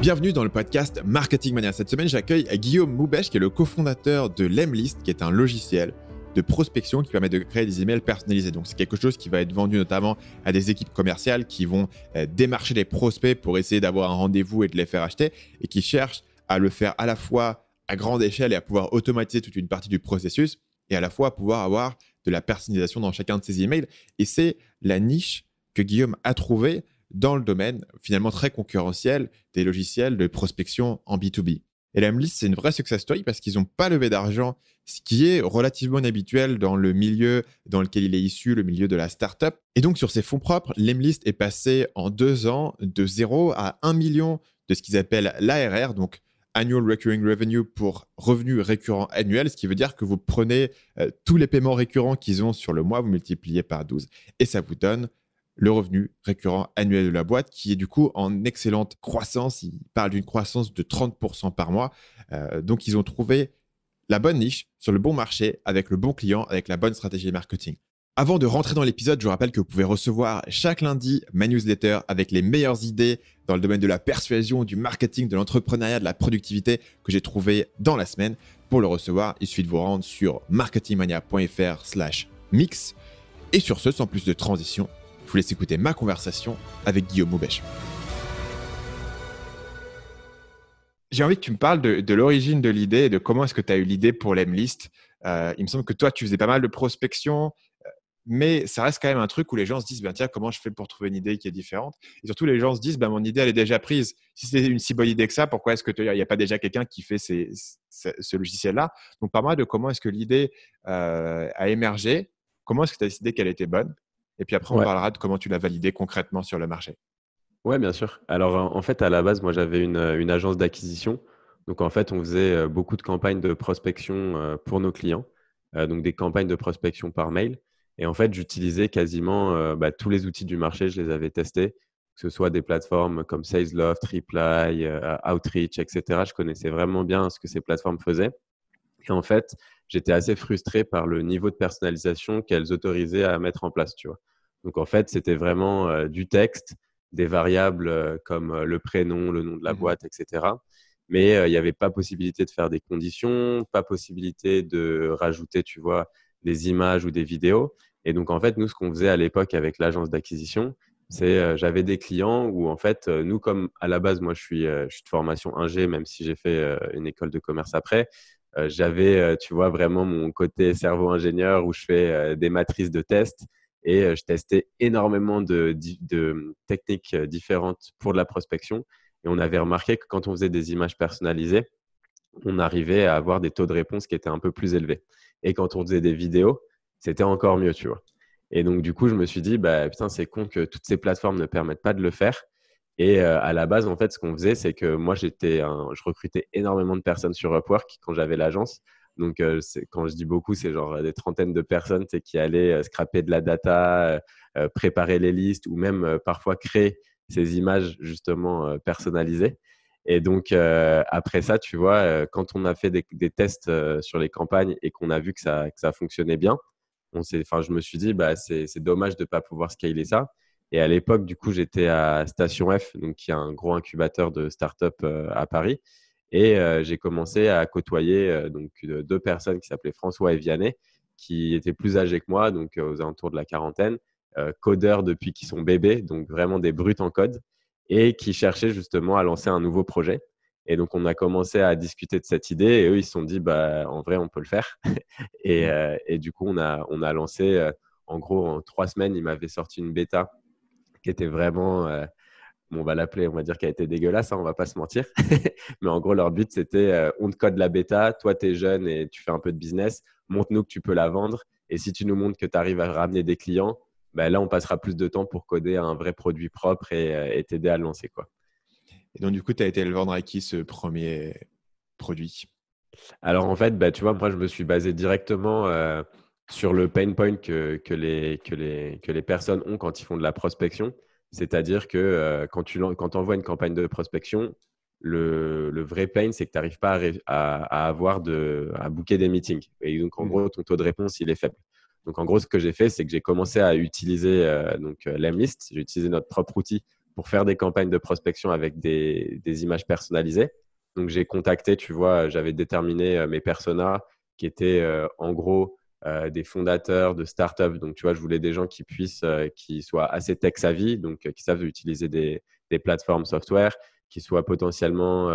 Bienvenue dans le podcast Marketing Mania. Cette semaine, j'accueille Guillaume Moubèche, qui est le cofondateur de Lemlist, qui est un logiciel de prospection qui permet de créer des emails personnalisés. Donc, c'est quelque chose qui va être vendu notamment à des équipes commerciales qui vont démarcher des prospects pour essayer d'avoir un rendez-vous et de les faire acheter et qui cherchent à le faire à la fois à grande échelle et à pouvoir automatiser toute une partie du processus et à la fois à pouvoir avoir de la personnalisation dans chacun de ces emails. Et c'est la niche que Guillaume a trouvée dans le domaine finalement très concurrentiel des logiciels de prospection en B2B. Et Lemlist, c'est une vraie success story parce qu'ils n'ont pas levé d'argent, ce qui est relativement inhabituel dans le milieu dans lequel il est issu, le milieu de la startup. Et donc, sur ses fonds propres, Lemlist est passé en 2 ans de 0 à 1 million de ce qu'ils appellent l'ARR, donc Annual Recurring Revenue pour revenus récurrents annuels, ce qui veut dire que vous prenez tous les paiements récurrents qu'ils ont sur le mois, vous multipliez par 12 et ça vous donne le revenu récurrent annuel de la boîte qui est du coup en excellente croissance. Ils parlent d'une croissance de 30% par mois. Donc, ils ont trouvé la bonne niche sur le bon marché avec le bon client, avec la bonne stratégie marketing. Avant de rentrer dans l'épisode, je vous rappelle que vous pouvez recevoir chaque lundi ma newsletter avec les meilleures idées dans le domaine de la persuasion, du marketing, de l'entrepreneuriat, de la productivité que j'ai trouvé dans la semaine. Pour le recevoir, il suffit de vous rendre sur marketingmania.fr/mix. Et sur ce, sans plus de transition, je vous laisse écouter ma conversation avec Guillaume Moubèche. J'ai envie que tu me parles de l'origine de l'idée et de comment est-ce que tu as eu l'idée pour Lemlist. Il me semble que toi, tu faisais pas mal de prospection, mais ça reste quand même un truc où les gens se disent tiens, comment je fais pour trouver une idée qui est différente. Et surtout, les gens se disent mon idée, elle est déjà prise. Si c'est une si bonne idée que ça, pourquoi est-ce qu'il n'y a pas déjà quelqu'un qui fait ce logiciel-là? Donc, parle-moi de comment est-ce que l'idée a émergé, comment est-ce que tu as décidé qu'elle était bonne. Et puis après, on parlera de comment tu l'as validé concrètement sur le marché. Ouais, bien sûr. Alors, en fait, à la base, moi, j'avais une agence d'acquisition. Donc, en fait, on faisait beaucoup de campagnes de prospection pour nos clients. Donc, des campagnes de prospection par mail. Et en fait, j'utilisais quasiment tous les outils du marché. Je les avais testés, que ce soit des plateformes comme Salesloft, Reply, Outreach, etc. Je connaissais vraiment bien ce que ces plateformes faisaient. Et en fait, j'étais assez frustré par le niveau de personnalisation qu'elles autorisaient à mettre en place, tu vois. Donc, en fait, c'était vraiment du texte, des variables comme le prénom, le nom de la boîte, etc. Mais il n'y avait pas possibilité de faire des conditions, pas possibilité de rajouter, tu vois, des images ou des vidéos. Et donc, en fait, nous, ce qu'on faisait à l'époque avec l'agence d'acquisition, c'est j'avais des clients où, en fait, nous, comme à la base, moi, je suis de formation ingé, même si j'ai fait une école de commerce après. J'avais, tu vois, vraiment mon côté cerveau ingénieur où je fais des matrices de tests et je testais énormément de techniques différentes pour de la prospection. Et on avait remarqué que quand on faisait des images personnalisées, on arrivait à avoir des taux de réponse qui étaient un peu plus élevés. Et quand on faisait des vidéos, c'était encore mieux, tu vois. Et donc, du coup, je me suis dit, putain, c'est con que toutes ces plateformes ne permettent pas de le faire. Et à la base, en fait, ce qu'on faisait, c'est que moi, je recrutais énormément de personnes sur Upwork quand j'avais l'agence. Donc, quand je dis beaucoup, c'est genre des trentaines de personnes qui allaient scraper de la data, préparer les listes ou même parfois créer ces images justement personnalisées. Et donc, après ça, tu vois, quand on a fait des tests sur les campagnes et qu'on a vu que ça fonctionnait bien, je me suis dit, c'est dommage de ne pas pouvoir scaler ça. Et à l'époque, du coup, j'étais à Station F, donc qui est un gros incubateur de start-up à Paris. Et j'ai commencé à côtoyer deux personnes qui s'appelaient François et Vianney, qui étaient plus âgés que moi, donc aux alentours de la quarantaine, codeurs depuis qu'ils sont bébés, donc vraiment des brutes en code, et qui cherchaient justement à lancer un nouveau projet. Et donc, on a commencé à discuter de cette idée et eux, ils se sont dit, en vrai, on peut le faire. Et du coup, on a lancé, en gros, en 3 semaines, ils m'avaient sorti une bêta qui était vraiment, on va l'appeler, on va dire qu'elle était dégueulasse, hein, on va pas se mentir. Mais en gros, leur but, c'était on te code la bêta, toi, tu es jeune et tu fais un peu de business, montre-nous que tu peux la vendre. Et si tu nous montres que tu arrives à ramener des clients, là, on passera plus de temps pour coder un vrai produit propre et t'aider à le lancer, quoi. Et donc, du coup, tu as été le vendre à qui ce premier produit? Alors, en fait, tu vois, moi, je me suis basé directement sur le pain point que les personnes ont quand ils font de la prospection. C'est-à-dire que quand tu envoies une campagne de prospection, le vrai pain, c'est que tu n'arrives pas à booker des meetings. Et donc, en gros, ton taux de réponse, il est faible. Donc, en gros, ce que j'ai fait, c'est que j'ai commencé à utiliser Lemlist. J'ai utilisé notre propre outil pour faire des campagnes de prospection avec des images personnalisées. Donc, j'ai contacté, tu vois, j'avais déterminé mes personas qui étaient en gros des fondateurs de startups. Donc, tu vois, je voulais des gens qui soient assez tech-savvy, donc qui savent utiliser des plateformes software, qui soient potentiellement,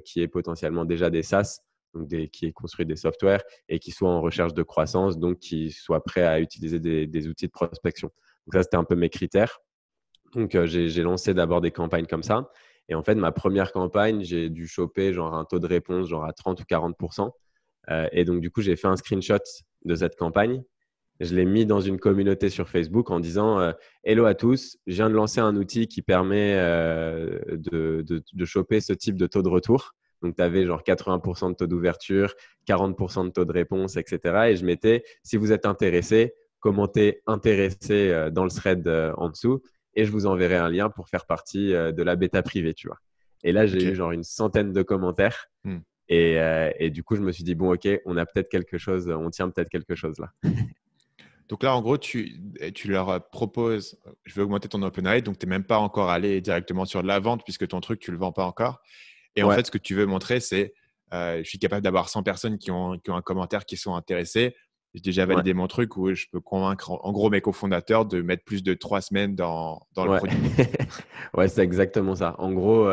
qui aient potentiellement déjà des SaaS, donc qui aient construit des softwares et qui soient en recherche de croissance, donc qui soient prêts à utiliser des outils de prospection. Donc, ça, c'était un peu mes critères. Donc, j'ai lancé d'abord des campagnes comme ça. Et en fait, ma première campagne, j'ai dû choper genre un taux de réponse genre à 30 ou 40%. Et donc, du coup, j'ai fait un screenshot de cette campagne. Je l'ai mis dans une communauté sur Facebook en disant Hello à tous, je viens de lancer un outil qui permet de choper ce type de taux de retour. Donc, tu avais genre 80% de taux d'ouverture, 40% de taux de réponse, etc. Et je mettais, si vous êtes intéressé, commentez intéressé dans le thread en dessous et je vous enverrai un lien pour faire partie de la bêta privée, tu vois. Et là, j'ai eu Ok. genre une centaine de commentaires. Hmm. Et du coup, je me suis dit, bon, OK, on a peut-être quelque chose, on tient peut-être quelque chose là. Donc là, en gros, tu leur proposes, je vais augmenter ton open rate, donc tu n'es même pas encore allé directement sur de la vente puisque ton truc, tu ne le vends pas encore. Et en Ouais, fait, ce que tu veux montrer, c'est je suis capable d'avoir 100 personnes qui ont un commentaire, qui sont intéressées. J'ai déjà ouais, validé mon truc où je peux convaincre en gros mes cofondateurs de mettre plus de 3 semaines dans le ouais. produit. Ouais, c'est exactement ça. En gros,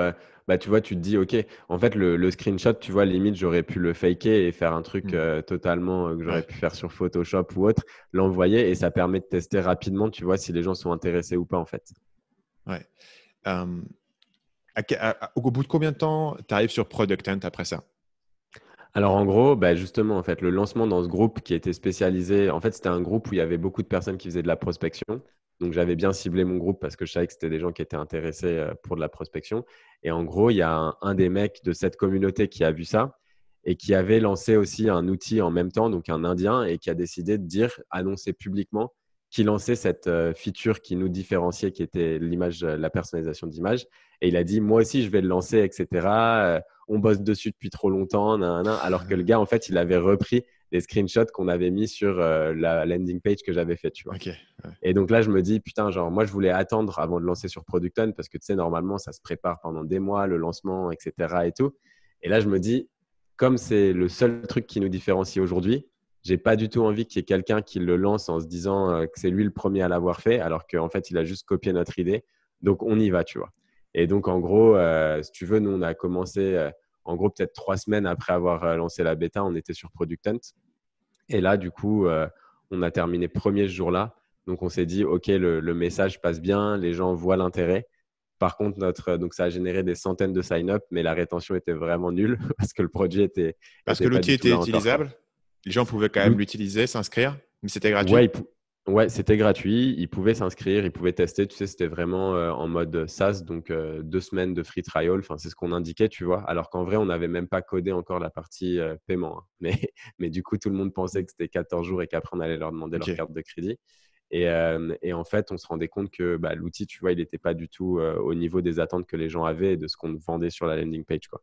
bah, tu vois, tu te dis, OK, en fait, le screenshot, tu vois, limite, j'aurais pu le faker et faire un truc Hmm. totalement que j'aurais Ouais, pu faire sur Photoshop ou autre, l'envoyer et ça permet de tester rapidement, tu vois, si les gens sont intéressés ou pas, en fait. ouais. Euh, au bout de combien de temps tu arrives sur Product Hunt après ça? Alors en gros, bah, justement, en fait, le lancement dans ce groupe qui était spécialisé, en fait, c'était un groupe où il y avait beaucoup de personnes qui faisaient de la prospection. Donc j'avais bien ciblé mon groupe parce que je savais que c'était des gens qui étaient intéressés pour de la prospection. Et en gros, il y a un des mecs de cette communauté qui a vu ça et qui avait lancé aussi un outil en même temps, donc un Indien, et qui a décidé de dire, annoncer publiquement qu'il lançait cette feature qui nous différenciait, qui était l'image, la personnalisation d'image. Et il a dit, moi aussi, je vais le lancer, etc. On bosse dessus depuis trop longtemps, nan. Alors que le gars, en fait, il avait repris les screenshots qu'on avait mis sur la landing page que j'avais fait, tu vois. Ok. Ouais. Et donc là, je me dis, putain, genre, moi, je voulais attendre avant de lancer sur Product Hunt parce que, tu sais, normalement, ça se prépare pendant des mois, le lancement, etc. et tout. Et là, je me dis, comme c'est le seul truc qui nous différencie aujourd'hui, j'ai pas du tout envie qu'il y ait quelqu'un qui le lance en se disant que c'est lui le premier à l'avoir fait, alors qu'en fait, il a juste copié notre idée. Donc, on y va, tu vois. Et donc, en gros, si tu veux, nous, on a commencé, en gros, peut-être 3 semaines après avoir lancé la bêta, on était sur Product Hunt. Et là, du coup, on a terminé premier ce jour-là. Donc, on s'est dit, OK, le message passe bien, les gens voient l'intérêt. Par contre, donc ça a généré des centaines de sign-up, mais la rétention était vraiment nulle parce que le produit Parce que était pas l'outil du tout était là encore, quoi. utilisable, les gens pouvaient quand même l'utiliser, s'inscrire, mais c'était gratuit. Ouais, ouais, c'était gratuit. Ils pouvaient s'inscrire, ils pouvaient tester. Tu sais, c'était vraiment en mode SaaS, donc 2 semaines de free trial. Enfin, c'est ce qu'on indiquait, tu vois. Alors qu'en vrai, on n'avait même pas codé encore la partie paiement, hein. Mais du coup, tout le monde pensait que c'était 14 jours et qu'après, on allait leur demander Ok. leur carte de crédit. Et en fait, on se rendait compte que bah, l'outil, tu vois, il n'était pas du tout au niveau des attentes que les gens avaient et de ce qu'on vendait sur la landing page, quoi.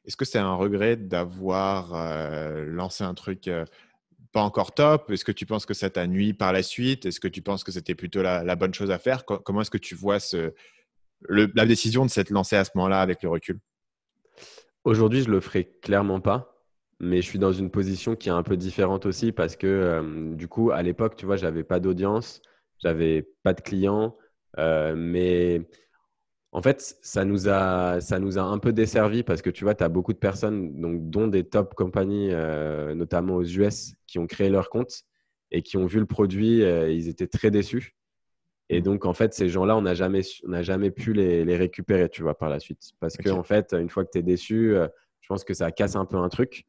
Est-ce que c'est un regret d'avoir lancé un truc pas encore top? Est-ce que tu penses que ça t'a nui par la suite? Est-ce que tu penses que c'était plutôt la bonne chose à faire? Comment est-ce que tu vois la décision de s'être lancé à ce moment-là avec le recul? Aujourd'hui, je le ferai clairement pas, mais je suis dans une position qui est un peu différente aussi parce que du coup, à l'époque, tu vois, j'avais pas d'audience, j'avais pas de clients, mais en fait, ça nous a un peu desservi parce que tu vois, tu as beaucoup de personnes, donc, dont des top compagnies, notamment aux US, qui ont créé leur compte et qui ont vu le produit, ils étaient très déçus. Et Hmm. donc, en fait, ces gens-là, on n'a jamais pu les récupérer, tu vois, par la suite. Parce que, Ok. en fait, une fois que tu es déçu, je pense que ça casse un peu un truc.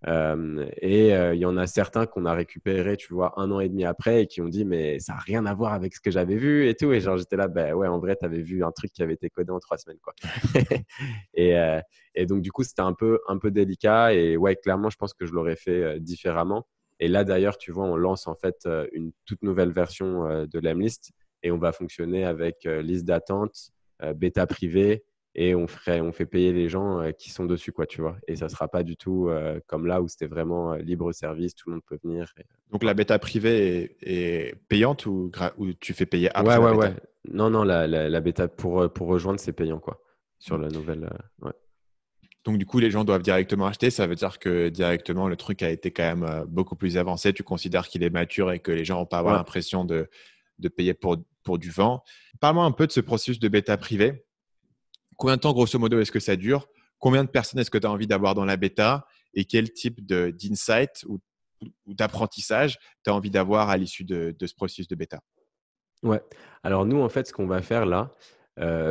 Et il y en a certains qu'on a récupérés, tu vois, 1 an et demi après et qui ont dit, mais ça n'a rien à voir avec ce que j'avais vu et tout. Et genre, j'étais là, ben ouais, en vrai, tu avais vu un truc qui avait été codé en 3 semaines, quoi. et, euh, et donc, du coup, c'était un peu délicat. Et ouais, clairement, je pense que je l'aurais fait différemment. Et là, d'ailleurs, tu vois, on lance en fait une toute nouvelle version de l'Emlist et on va fonctionner avec liste d'attente, bêta privée et on fait payer les gens qui sont dessus, quoi, tu vois. Et ça sera pas du tout comme là où c'était vraiment libre service, tout le monde peut venir. Donc la bêta privée est payante ou tu fais payer Ouais, après la ouais, ouais. bêta? Non, non, la bêta pour rejoindre, c'est payant, quoi, sur la nouvelle. Ouais. Donc du coup, les gens doivent directement acheter. Ça veut dire que directement, le truc a été quand même beaucoup plus avancé. Tu considères qu'il est mature et que les gens vont pas avoir Ouais. l'impression de payer pour du vent. Parle-moi un peu de ce processus de bêta privée. Combien de temps, grosso modo, est-ce que ça dure? Combien de personnes est-ce que tu as envie d'avoir dans la bêta? Et quel type d'insight ou d'apprentissage tu as envie d'avoir à l'issue de ce processus de bêta? Ouais. Alors nous, en fait, ce qu'on va faire là,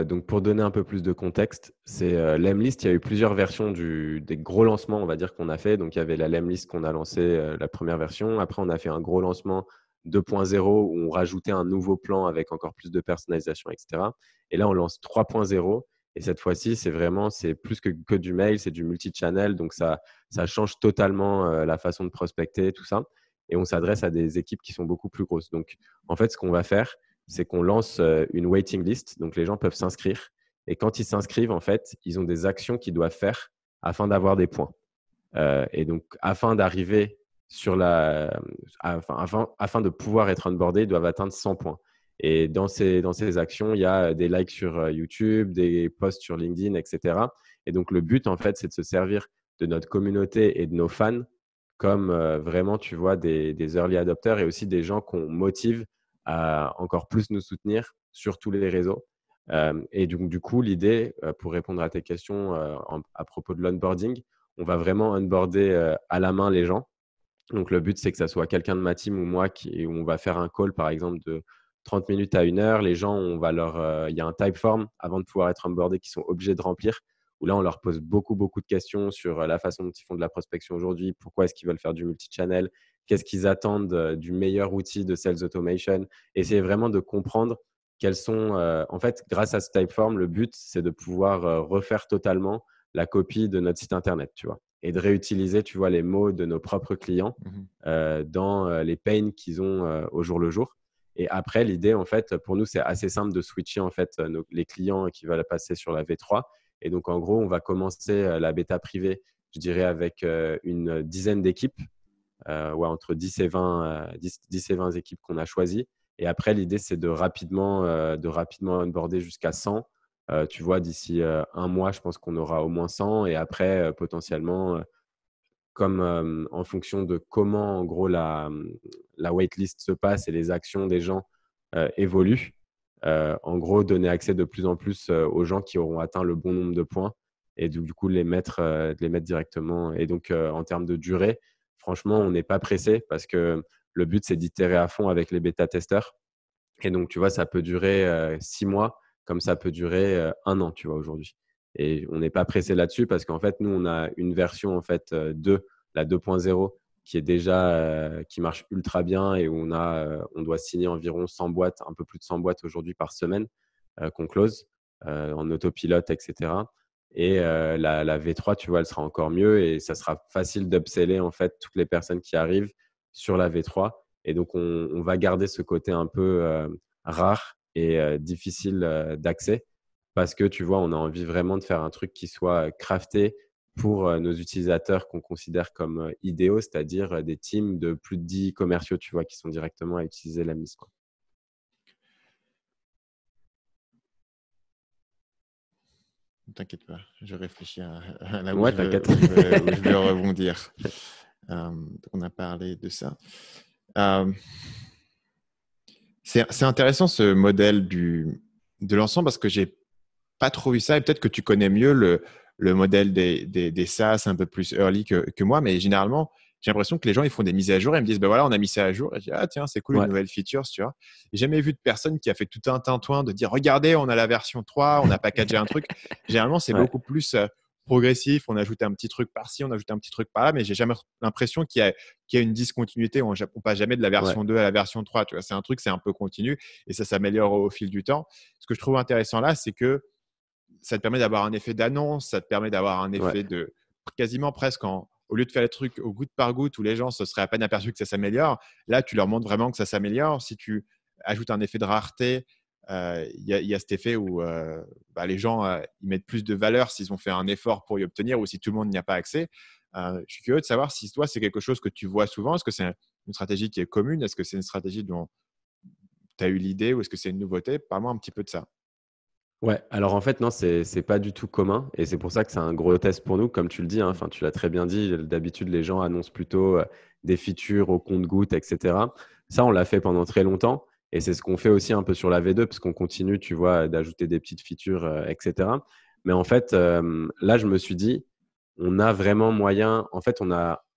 donc pour donner un peu plus de contexte, c'est Lemlist. Il y a eu plusieurs versions des gros lancements, on va dire, qu'on a fait. Donc il y avait la Lemlist qu'on a lancé la première version. Après, on a fait un gros lancement 2.0 où on rajoutait un nouveau plan avec encore plus de personnalisation, etc. Et là, on lance 3.0. Et cette fois-ci, c'est plus que du mail, c'est du multi-channel. Donc ça change totalement la façon de prospecter, tout ça. Et on s'adresse à des équipes qui sont beaucoup plus grosses. Donc en fait, ce qu'on va faire, c'est qu'on lance une waiting list. Donc, les gens peuvent s'inscrire. Et quand ils s'inscrivent, en fait, ils ont des actions qu'ils doivent faire afin d'avoir des points. Et donc, afin d'arriver afin de pouvoir être onboardé, ils doivent atteindre 100 points. Et dans ces actions, il y a des likes sur YouTube, des posts sur LinkedIn, etc. Et donc, le but, en fait, c'est de se servir de notre communauté et de nos fans comme vraiment, tu vois, des early adopters et aussi des gens qu'on motive à encore plus nous soutenir sur tous les réseaux. Et donc, du coup, l'idée, pour répondre à tes questions à propos de l'onboarding, on va vraiment onboarder à la main les gens. Donc, le but, c'est que ça soit quelqu'un de ma team ou moi où on va faire un call, par exemple, de 30 minutes à 1 heure. Les gens, il y a un type form avant de pouvoir être onboardés qu'ils sont obligés de remplir, où là, on leur pose beaucoup, beaucoup de questions sur la façon dont ils font de la prospection aujourd'hui, pourquoi est-ce qu'ils veulent faire du multi-channel, qu'est-ce qu'ils attendent du meilleur outil de sales automation. Essayer vraiment de comprendre quels sont… en fait, grâce à ce type form, le but, c'est de pouvoir refaire totalement la copie de notre site Internet, tu vois, et de réutiliser, tu vois, les mots de nos propres clients Mhm. dans les pains qu'ils ont au jour le jour. Et après, l'idée, en fait, pour nous, c'est assez simple de switcher en fait les clients qui veulent passer sur la V3. Et donc, en gros, on va commencer la bêta privée, je dirais, avec une dizaine d'équipes, ouais, entre 10 et 20, 10 et 20 équipes qu'on a choisies. Et après, l'idée, c'est de rapidement onboarder jusqu'à 100. Tu vois, d'ici un mois, je pense qu'on aura au moins 100. Et après, potentiellement, comme en fonction de comment, en gros, la waitlist se passe et les actions des gens évoluent, en gros, donner accès de plus en plus aux gens qui auront atteint le bon nombre de points et du coup, les mettre directement. Et donc, en termes de durée, franchement, on n'est pas pressé parce que le but, c'est d'itérer à fond avec les bêta-testeurs. Et donc, tu vois, ça peut durer 6 mois, comme ça peut durer 1 an, tu vois, aujourd'hui. Et on n'est pas pressé là-dessus parce qu'en fait, nous, on a une version en fait 2, la 2.0, qui marche ultra bien et où on doit signer environ 100 boîtes, un peu plus de 100 boîtes aujourd'hui par semaine qu'on close en autopilote, etc. Et la V3, tu vois, elle sera encore mieux et ça sera facile d'upseller en fait toutes les personnes qui arrivent sur la V3. Et donc, on va garder ce côté un peu rare et difficile d'accès parce que, tu vois, on a envie vraiment de faire un truc qui soit crafté pour nos utilisateurs qu'on considère comme idéaux, c'est-à-dire des teams de plus de 10 commerciaux, tu vois, qui sont directement à utiliser la mise, quoi. Ne t'inquiète pas, je réfléchis à là où Ouais, je veux, t'inquiète. où je veux rebondir. On a parlé de ça. Euh, c'est intéressant ce modèle de l'ensemble parce que j'ai pas trop vu ça et peut-être que tu connais mieux le modèle des SaaS un peu plus early que moi, mais généralement, j'ai l'impression que les gens ils font des mises à jour et ils me disent ben voilà, on a mis ça à jour. Et je dis ah tiens, c'est cool, une Ouais. nouvelle feature, tu vois. J'ai jamais vu de personne qui a fait tout un tintouin de dire regardez, on a la version 3, on a packagé un truc. Généralement, c'est Ouais. beaucoup plus progressif, on ajoute un petit truc par-ci, on ajoute un petit truc par-là, mais j'ai jamais l'impression qu'il y a une discontinuité, on passe jamais de la Ouais. version 2 à la version 3, tu vois. C'est un truc, c'est un peu continu et ça s'améliore au fil du temps. Ce que je trouve intéressant là, c'est que ça te permet d'avoir un effet d'annonce, ça te permet d'avoir un Ouais. effet de quasiment presque au lieu de faire les trucs au goutte par goutte où les gens se seraient à peine aperçus que ça s'améliore, là tu leur montres vraiment que ça s'améliore. Si tu ajoutes un effet de rareté, il y a cet effet où les gens ils mettent plus de valeur s'ils ont fait un effort pour y obtenir ou si tout le monde n'y a pas accès. Je suis curieux de savoir si toi, c'est quelque chose que tu vois souvent. Est-ce que c'est une stratégie qui est commune? Est-ce que c'est une stratégie dont tu as eu l'idée ou est-ce que c'est une nouveauté? Parle-moi un petit peu de ça. Ouais, alors en fait, non, c'est pas du tout commun et c'est pour ça que c'est un gros test pour nous. Comme tu le dis, hein, enfin, tu l'as très bien dit, d'habitude, les gens annoncent plutôt des features au compte-gouttes, etc. Ça, on l'a fait pendant très longtemps et c'est ce qu'on fait aussi un peu sur la V2 parce qu'on continue, tu vois, d'ajouter des petites features, etc. Mais en fait, là, je me suis dit, on a vraiment moyen. En fait,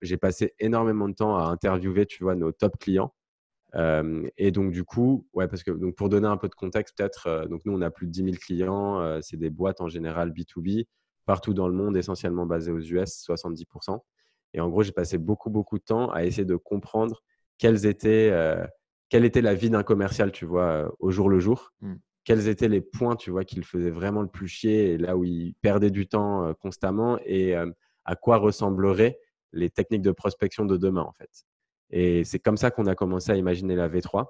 j'ai passé énormément de temps à interviewer, tu vois, nos top clients. Et donc, du coup, ouais, parce que donc, pour donner un peu de contexte, peut-être, donc nous, on a plus de 10 000 clients. C'est des boîtes en général B2B, partout dans le monde, essentiellement basées aux US, 70%. Et en gros, j'ai passé beaucoup, beaucoup de temps à essayer de comprendre quelles étaient, quelle était la vie d'un commercial, tu vois, au jour le jour. Mm. Quels étaient les points, tu vois, qui le faisaient vraiment le plus chier et là où il perdait du temps constamment et à quoi ressembleraient les techniques de prospection de demain, en fait. Et c'est comme ça qu'on a commencé à imaginer la V3.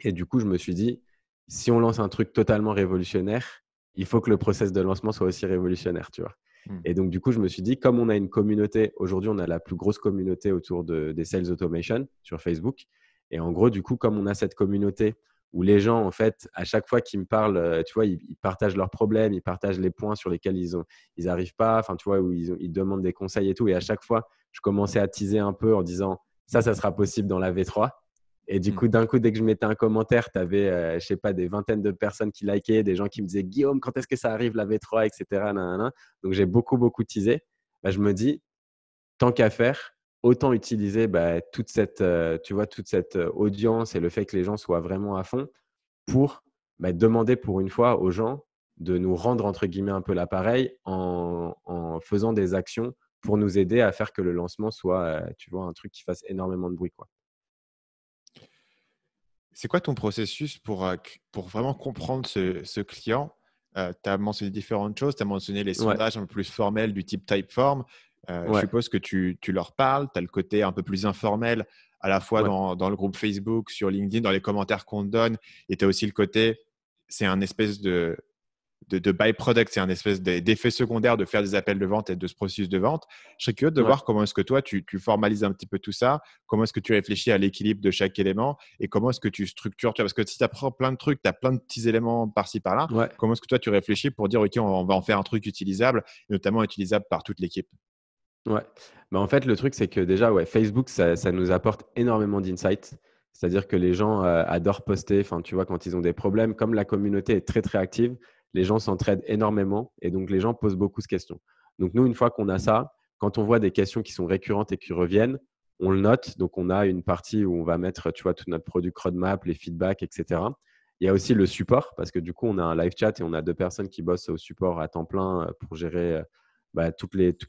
Et du coup, je me suis dit, si on lance un truc totalement révolutionnaire, il faut que le process de lancement soit aussi révolutionnaire, tu vois. Mm. Et donc, du coup, je me suis dit, comme on a une communauté, aujourd'hui, on a la plus grosse communauté autour des sales automation sur Facebook. Et en gros, du coup, comme on a cette communauté où les gens, en fait, à chaque fois qu'ils me parlent, tu vois, ils partagent leurs problèmes, ils partagent les points sur lesquels ils n'arrivent pas, enfin, tu vois, où ils demandent des conseils et tout. Et à chaque fois, je commençais à teaser un peu en disant, ça sera possible dans la V3. Et du Mm. coup, d'un coup, dès que je mettais un commentaire, tu avais, je sais pas, des vingtaines de personnes qui likaient, des gens qui me disaient Guillaume, quand est-ce que ça arrive la V3, etc. Nanana. Donc, j'ai beaucoup, beaucoup teasé. Bah, je me dis, tant qu'à faire, autant utiliser toute cette, tu vois, toute cette audience et le fait que les gens soient vraiment à fond pour demander pour une fois aux gens de nous rendre, entre guillemets, un peu l'appareil en faisant des actions pour nous aider à faire que le lancement soit, tu vois, un truc qui fasse énormément de bruit, quoi. C'est quoi ton processus pour vraiment comprendre ce client? Tu as mentionné différentes choses. Tu as mentionné les Ouais, sondages un peu plus formels du type Typeform. Je ouais, suppose que tu leur parles. Tu as le côté un peu plus informel, à la fois ouais. dans le groupe Facebook, sur LinkedIn, dans les commentaires qu'on te donne. Et tu as aussi le côté, c'est un espèce de byproduct, c'est un espèce d'effet secondaire de faire des appels de vente et de ce processus de vente. Je serais curieux de Ouais. voir comment est-ce que toi, tu formalises un petit peu tout ça, comment est-ce que tu réfléchis à l'équilibre de chaque élément et comment est-ce que tu structures, parce que si tu apprends plein de trucs, tu as plein de petits éléments par-ci, par-là, Ouais, comment est-ce que toi, tu réfléchis pour dire, OK, on va en faire un truc utilisable, notamment utilisable par toute l'équipe? ouais. En fait, le truc, c'est que déjà, ouais, Facebook, ça nous apporte énormément d'insights. C'est-à-dire que les gens adorent poster, enfin, tu vois, quand ils ont des problèmes, comme la communauté est très, très active, les gens s'entraident énormément et donc les gens posent beaucoup de questions. Donc, nous, une fois qu'on a ça, quand on voit des questions qui sont récurrentes et qui reviennent, on le note. Donc, on a une partie où on va mettre, tu vois, tout notre product roadmap, les feedbacks, etc. Il y a aussi le support parce que du coup, on a un live chat et on a 2 personnes qui bossent au support à temps plein pour gérer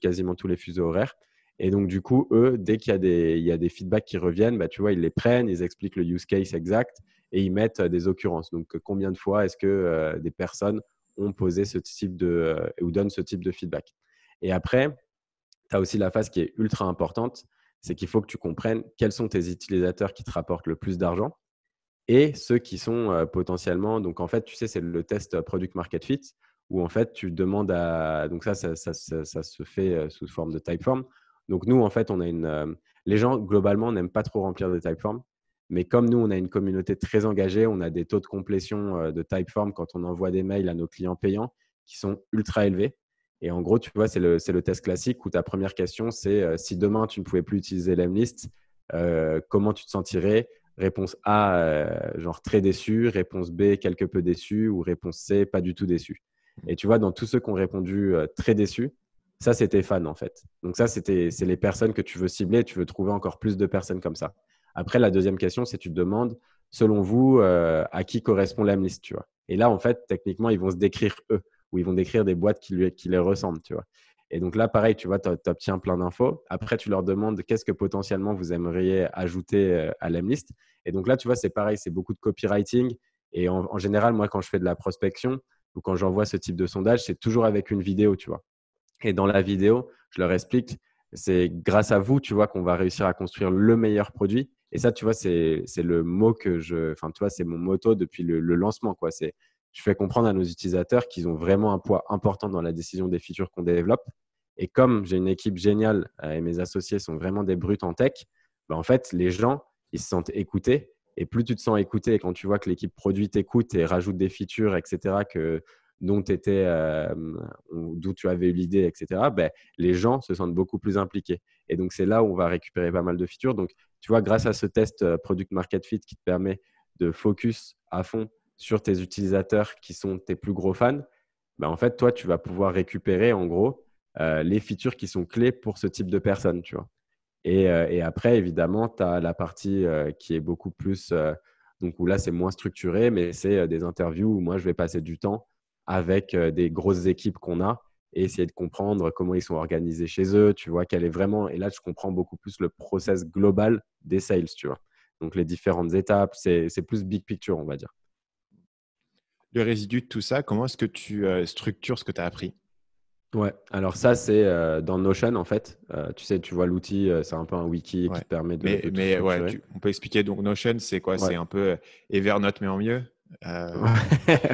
quasiment tous les fuseaux horaires. Et donc, du coup, eux, dès qu'il y a des feedbacks qui reviennent, tu vois, ils les prennent, ils expliquent le use case exact et ils mettent des occurrences. Donc, combien de fois est-ce que des personnes ont posé ce type ou donnent ce type de feedback. Et après, tu as aussi la phase qui est ultra importante, c'est qu'il faut que tu comprennes quels sont tes utilisateurs qui te rapportent le plus d'argent et ceux qui sont potentiellement. Donc, en fait, tu sais, c'est le test product market fit où en fait, tu demandes à. Donc, ça se fait sous forme de typeform. Donc, nous, en fait, on a les gens, globalement, n'aiment pas trop remplir de typeform. Mais comme nous, on a une communauté très engagée, on a des taux de complétion de typeform quand on envoie des mails à nos clients payants qui sont ultra élevés. Et en gros, tu vois, c'est le test classique où ta première question, c'est si demain, tu ne pouvais plus utiliser l'Emlist, comment tu te sentirais? Réponse A, genre très déçu. Réponse B, quelque peu déçu. Ou réponse C, pas du tout déçu. Et tu vois, dans tous ceux qui ont répondu très déçu, ça, c'était fan en fait. Donc ça, c'est les personnes que tu veux cibler. Tu veux trouver encore plus de personnes comme ça. Après, la deuxième question, c'est tu te demandes, selon vous, à qui correspond l'Emlist, tu vois. Et là, en fait, techniquement, ils vont se décrire eux, ou ils vont décrire des boîtes qui les ressemblent, tu vois. Et donc là, pareil, tu vois, tu obtiens plein d'infos. Après, tu leur demandes qu'est-ce que potentiellement vous aimeriez ajouter à l'Emlist. Et donc là, tu vois, c'est pareil, c'est beaucoup de copywriting. Et en général, moi, quand je fais de la prospection ou quand j'envoie ce type de sondage, c'est toujours avec une vidéo, tu vois. Et dans la vidéo, je leur explique, c'est grâce à vous, tu vois, qu'on va réussir à construire le meilleur produit Et ça, tu vois, c'est le mot enfin, tu vois, c'est mon motto depuis le lancement, quoi. Je fais comprendre à nos utilisateurs qu'ils ont vraiment un poids important dans la décision des features qu'on développe. Et comme j'ai une équipe géniale et mes associés sont vraiment des brutes en tech, bah, en fait, les gens, ils se sentent écoutés. Et plus tu te sens écouté, et quand tu vois que l'équipe produit t'écoute et rajoute des features, etc., d'où tu avais eu l'idée, etc., ben, les gens se sentent beaucoup plus impliqués. Et donc, c'est là où on va récupérer pas mal de features. Donc, tu vois, grâce à ce test Product Market Fit qui te permet de focus à fond sur tes utilisateurs qui sont tes plus gros fans, ben, en fait, toi, tu vas pouvoir récupérer en gros les features qui sont clés pour ce type de personnes, tu vois. Et après, évidemment, tu as la partie qui est beaucoup plus, donc où là, c'est moins structuré, mais c'est des interviews où moi, je vais passer du temps avec des grosses équipes qu'on a et essayer de comprendre comment ils sont organisés chez eux, tu vois, quel est vraiment, et là, je comprends beaucoup plus le process global des sales, tu vois. Donc, les différentes étapes, c'est plus big picture, on va dire. Le résidu de tout ça, comment est-ce que tu structures ce que tu as appris? Ouais, alors ça, c'est dans Notion, en fait. Tu sais, tu vois l'outil, c'est un peu un wiki qui Ouais. te permet de tout Mais ouais, structurer. on peut expliquer. Donc, Notion, c'est quoi? Ouais. C'est un peu Evernote, mais en mieux. Euh,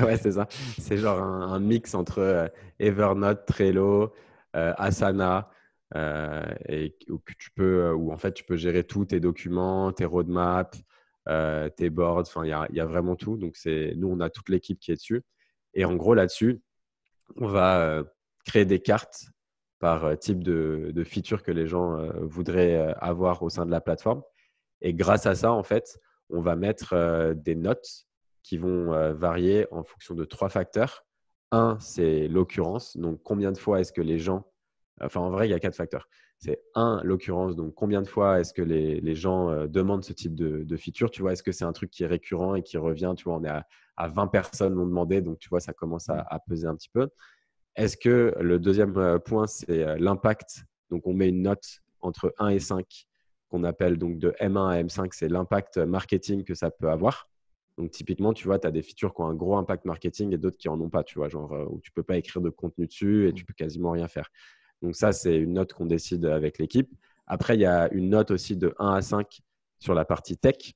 Ouais, c'est ça. C'est genre un mix entre Evernote, Trello, Asana, où en fait tu peux gérer tous tes documents, tes roadmaps, tes boards. Enfin, il y a vraiment tout. Donc, nous, on a toute l'équipe qui est dessus. Et en gros, là-dessus, on va créer des cartes par type de feature que les gens voudraient avoir au sein de la plateforme. Et grâce à ça, en fait, on va mettre des notes qui vont varier en fonction de 3 facteurs. Un, c'est l'occurrence. Donc, combien de fois est-ce que les gens… Enfin, en vrai, il y a 4 facteurs. C'est un, l'occurrence. Donc, combien de fois est-ce que les gens demandent ce type de feature? Tu vois, est-ce que c'est un truc qui est récurrent et qui revient? Tu vois, on est à 20 personnes l'ont demandé. Donc, tu vois, ça commence à peser un petit peu. Est-ce que le deuxième point, c'est l'impact? Donc, on met une note entre 1 et 5 qu'on appelle donc de M1 à M5, c'est l'impact marketing que ça peut avoir. Donc, typiquement, tu vois, tu as des features qui ont un gros impact marketing et d'autres qui n'en ont pas, tu vois, genre où tu ne peux pas écrire de contenu dessus et tu peux quasiment rien faire. Donc, ça, c'est une note qu'on décide avec l'équipe. Après, il y a une note aussi de 1 à 5 sur la partie tech,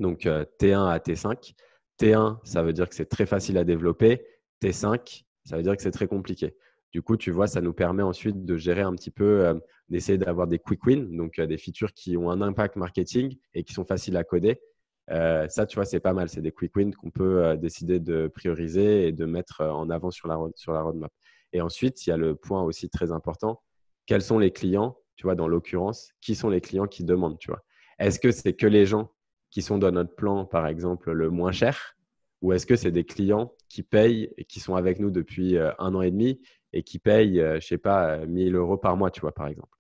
donc T1 à T5. T1, ça veut dire que c'est très facile à développer. T5, ça veut dire que c'est très compliqué. Du coup, tu vois, ça nous permet ensuite de gérer un petit peu, d'essayer d'avoir des quick wins, donc des features qui ont un impact marketing et qui sont faciles à coder. Ça, tu vois, c'est pas mal. C'est des quick wins qu'on peut décider de prioriser et de mettre en avant sur la roadmap. Et ensuite, il y a le point aussi très important. Quels sont les clients, tu vois, dans l'occurrence, qui sont les clients qui demandent, tu vois. Est-ce que c'est que les gens qui sont dans notre plan, par exemple, le moins cher, ou est-ce que c'est des clients qui payent et qui sont avec nous depuis 1 an et demi et qui payent, je ne sais pas, 1 000 € par mois, tu vois, par exemple.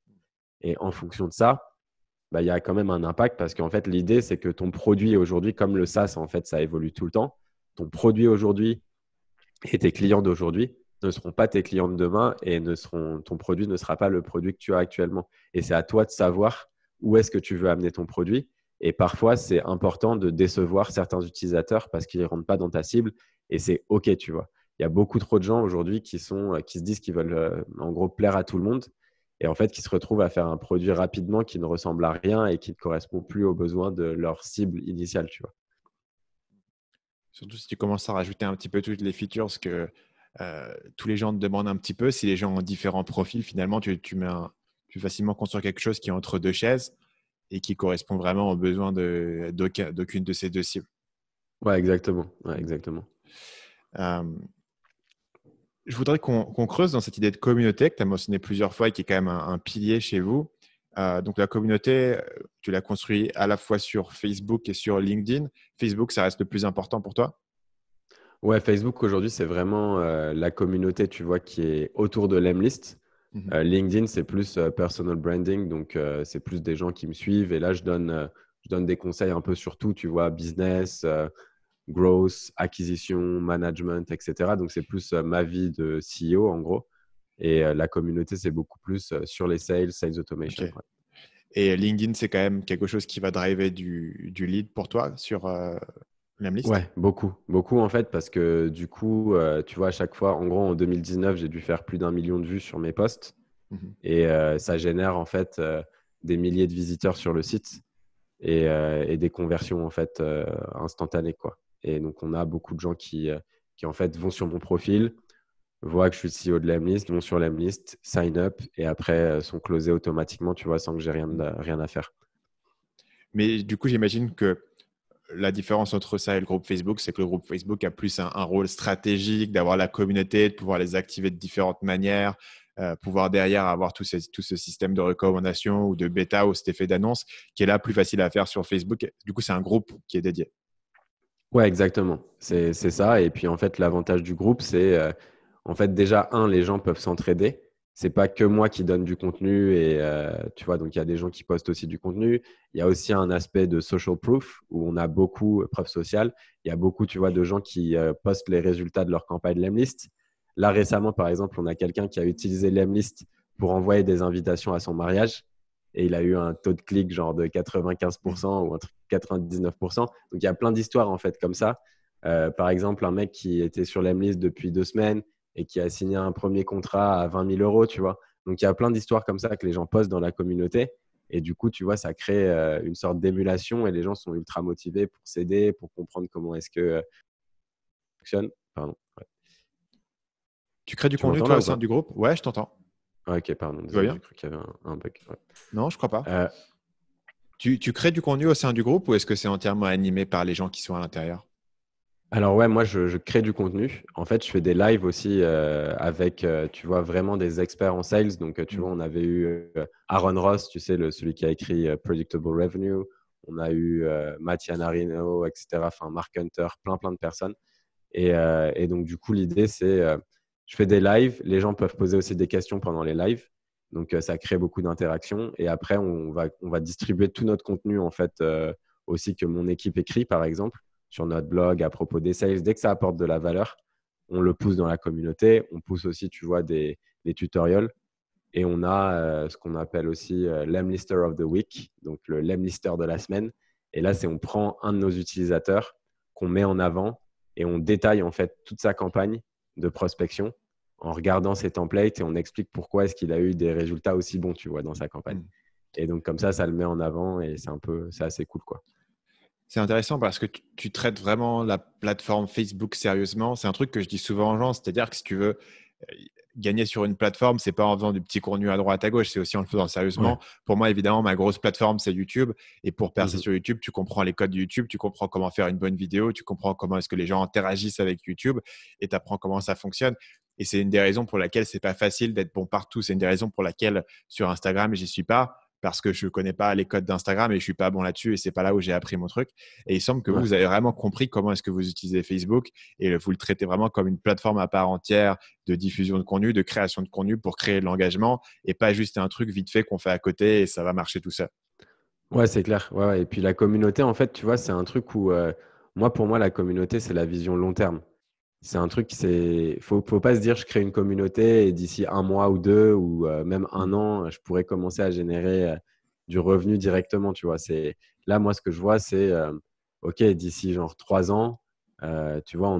Et en fonction de ça, bah, il y a quand même un impact parce qu'en fait, l'idée, c'est que ton produit aujourd'hui, comme le SaaS, en fait, ça évolue tout le temps. Ton produit aujourd'hui et tes clients d'aujourd'hui ne seront pas tes clients de demain et ton produit ne sera pas le produit que tu as actuellement. Et c'est à toi de savoir où est-ce que tu veux amener ton produit. Et parfois, c'est important de décevoir certains utilisateurs parce qu'ils ne rentrent pas dans ta cible et c'est OK, tu vois. Il y a beaucoup trop de gens aujourd'hui qui se disent qu'ils veulent en gros plaire à tout le monde et en fait qui se retrouvent à faire un produit rapidement qui ne ressemble à rien et qui ne correspond plus aux besoins de leur cible initiale, tu vois. Surtout si tu commences à rajouter un petit peu toutes les features, parce que tous les gens te demandent un petit peu. Si les gens ont différents profils, finalement, tu peux facilement construire quelque chose qui est entre deux chaises et qui correspond vraiment aux besoins d'aucune de ces deux cibles. Ouais, exactement. Ouais, exactement. Euh, je voudrais qu'on creuse dans cette idée de communauté que tu as mentionné plusieurs fois et qui est quand même un pilier chez vous. Donc, la communauté, tu l'as construit à la fois sur Facebook et sur LinkedIn. Facebook, ça reste le plus important pour toi? Ouais, Facebook aujourd'hui, c'est vraiment la communauté, tu vois, qui est autour de l'Emlist. Mhm. LinkedIn, c'est plus personal branding, donc c'est plus des gens qui me suivent. Et là, je donne des conseils un peu sur tout, tu vois, business, growth, acquisition, management, etc. Donc, c'est plus ma vie de CEO, en gros. Et la communauté, c'est beaucoup plus sur les sales, sales Ok. automation. Ouais. Et LinkedIn, c'est quand même quelque chose qui va driver du lead pour toi sur Lemlist? Ouais, beaucoup, beaucoup en fait, parce que du coup, tu vois, à chaque fois, en gros, en 2019, j'ai dû faire plus d'1 million de vues sur mes posts. Mhm. Et ça génère en fait des milliers de visiteurs sur le site. et des conversions en fait instantanées, quoi. Et donc, on a beaucoup de gens qui en fait vont sur mon profil, voient que je suis CEO de Lemlist, vont sur Lemlist, sign up et après sont closés automatiquement, tu vois, sans que j'ai rien à faire. Mais du coup, j'imagine que la différence entre ça et le groupe Facebook, c'est que le groupe Facebook a plus un rôle stratégique, d'avoir la communauté, de pouvoir les activer de différentes manières, pouvoir derrière avoir tout ce système de recommandation ou de bêta ou cet effet d'annonce qui est là plus facile à faire sur Facebook. Du coup, c'est un groupe qui est dédié. Ouais, exactement. C'est ça. Et puis, en fait, l'avantage du groupe, c'est en fait, déjà, les gens peuvent s'entraider. C'est pas que moi qui donne du contenu et tu vois, donc il y a des gens qui postent aussi du contenu. Il y a aussi un aspect de social proof où on a beaucoup, preuve sociale. Il y a beaucoup, tu vois, de gens qui postent les résultats de leur campagne Lemlist. Là, récemment, par exemple, on a quelqu'un qui a utilisé Lemlist pour envoyer des invitations à son mariage et il a eu un taux de clic genre de 95% ou un truc 99%. Donc, il y a plein d'histoires en fait comme ça. Par exemple, un mec qui était sur l'Emlist depuis 2 semaines et qui a signé un premier contrat à 20 000 euros, tu vois. Donc, il y a plein d'histoires comme ça que les gens postent dans la communauté. Et du coup, tu vois, ça crée une sorte d'émulation et les gens sont ultra motivés pour s'aider, pour comprendre comment est-ce que ça fonctionne. Pardon. Ouais. Tu crées du Tu contenu, m'entends toi, là au ou sein pas? du groupe? Ouais, je t'entends. Ah, ok, pardon, Tout va désolé, bien? j'ai cru qu'il y avait un bug. Ouais. Non, je crois pas. Euh, Tu crées du contenu au sein du groupe ou est-ce que c'est entièrement animé par les gens qui sont à l'intérieur? Alors ouais, moi je crée du contenu. En fait, je fais des lives aussi avec, tu vois, vraiment des experts en sales. Donc, tu Mm. vois, on avait eu Aaron Ross, tu sais, celui qui a écrit Predictable Revenue. On a eu Matt Iannarino, etc. Enfin, Mark Hunter, plein de personnes. Et donc, du coup, l'idée, c'est, je fais des lives. Les gens peuvent poser aussi des questions pendant les lives. Donc, ça crée beaucoup d'interactions. Et après, on va distribuer tout notre contenu, en fait, aussi que mon équipe écrit, par exemple sur notre blog à propos des sales. Dès que ça apporte de la valeur, on le pousse dans la communauté. On pousse aussi, tu vois, des tutoriels. Et on a ce qu'on appelle aussi l'Emlister of the Week, donc le l'Emlister de la semaine. Et là, c'est on prend un de nos utilisateurs qu'on met en avant et on détaille en fait toute sa campagne de prospection en regardant ses templates et on explique pourquoi est-ce qu'il a eu des résultats aussi bons, tu vois, dans sa campagne. Mm. Et donc comme ça le met en avant et c'est assez cool, quoi. C'est intéressant parce que tu traites vraiment la plateforme Facebook sérieusement. C'est un truc que je dis souvent aux gens, c'est-à-dire que si tu veux gagner sur une plateforme, c'est pas en faisant du petit contenu à droite à gauche, c'est aussi en le faisant Ouais. sérieusement. Pour moi, évidemment, ma grosse plateforme, c'est YouTube. Et pour percer Mhm. sur YouTube, tu comprends les codes de YouTube, tu comprends comment faire une bonne vidéo, tu comprends comment est-ce que les gens interagissent avec YouTube et tu apprends comment ça fonctionne. Et c'est une des raisons pour laquelle c'est pas facile d'être bon partout. C'est une des raisons pour laquelle sur Instagram, j'y suis pas parce que je connais pas les codes d'Instagram et je suis pas bon là-dessus et c'est pas là où j'ai appris mon truc. Et il semble que Ouais. vous avez vraiment compris comment est-ce que vous utilisez Facebook et vous le traitez vraiment comme une plateforme à part entière de diffusion de contenu, de création de contenu pour créer de l'engagement et pas juste un truc vite fait qu'on fait à côté et ça va marcher tout seul. Ouais, c'est clair. Ouais, ouais. Et puis la communauté, en fait, tu vois, c'est un truc où, pour moi, la communauté, c'est la vision long terme. C'est un truc, faut pas se dire, je crée une communauté et d'ici un mois ou deux ou même un Mm. an, je pourrais commencer à générer du revenu directement, tu vois. Là, moi, ce que je vois, c'est, OK, d'ici genre 3 ans, tu vois,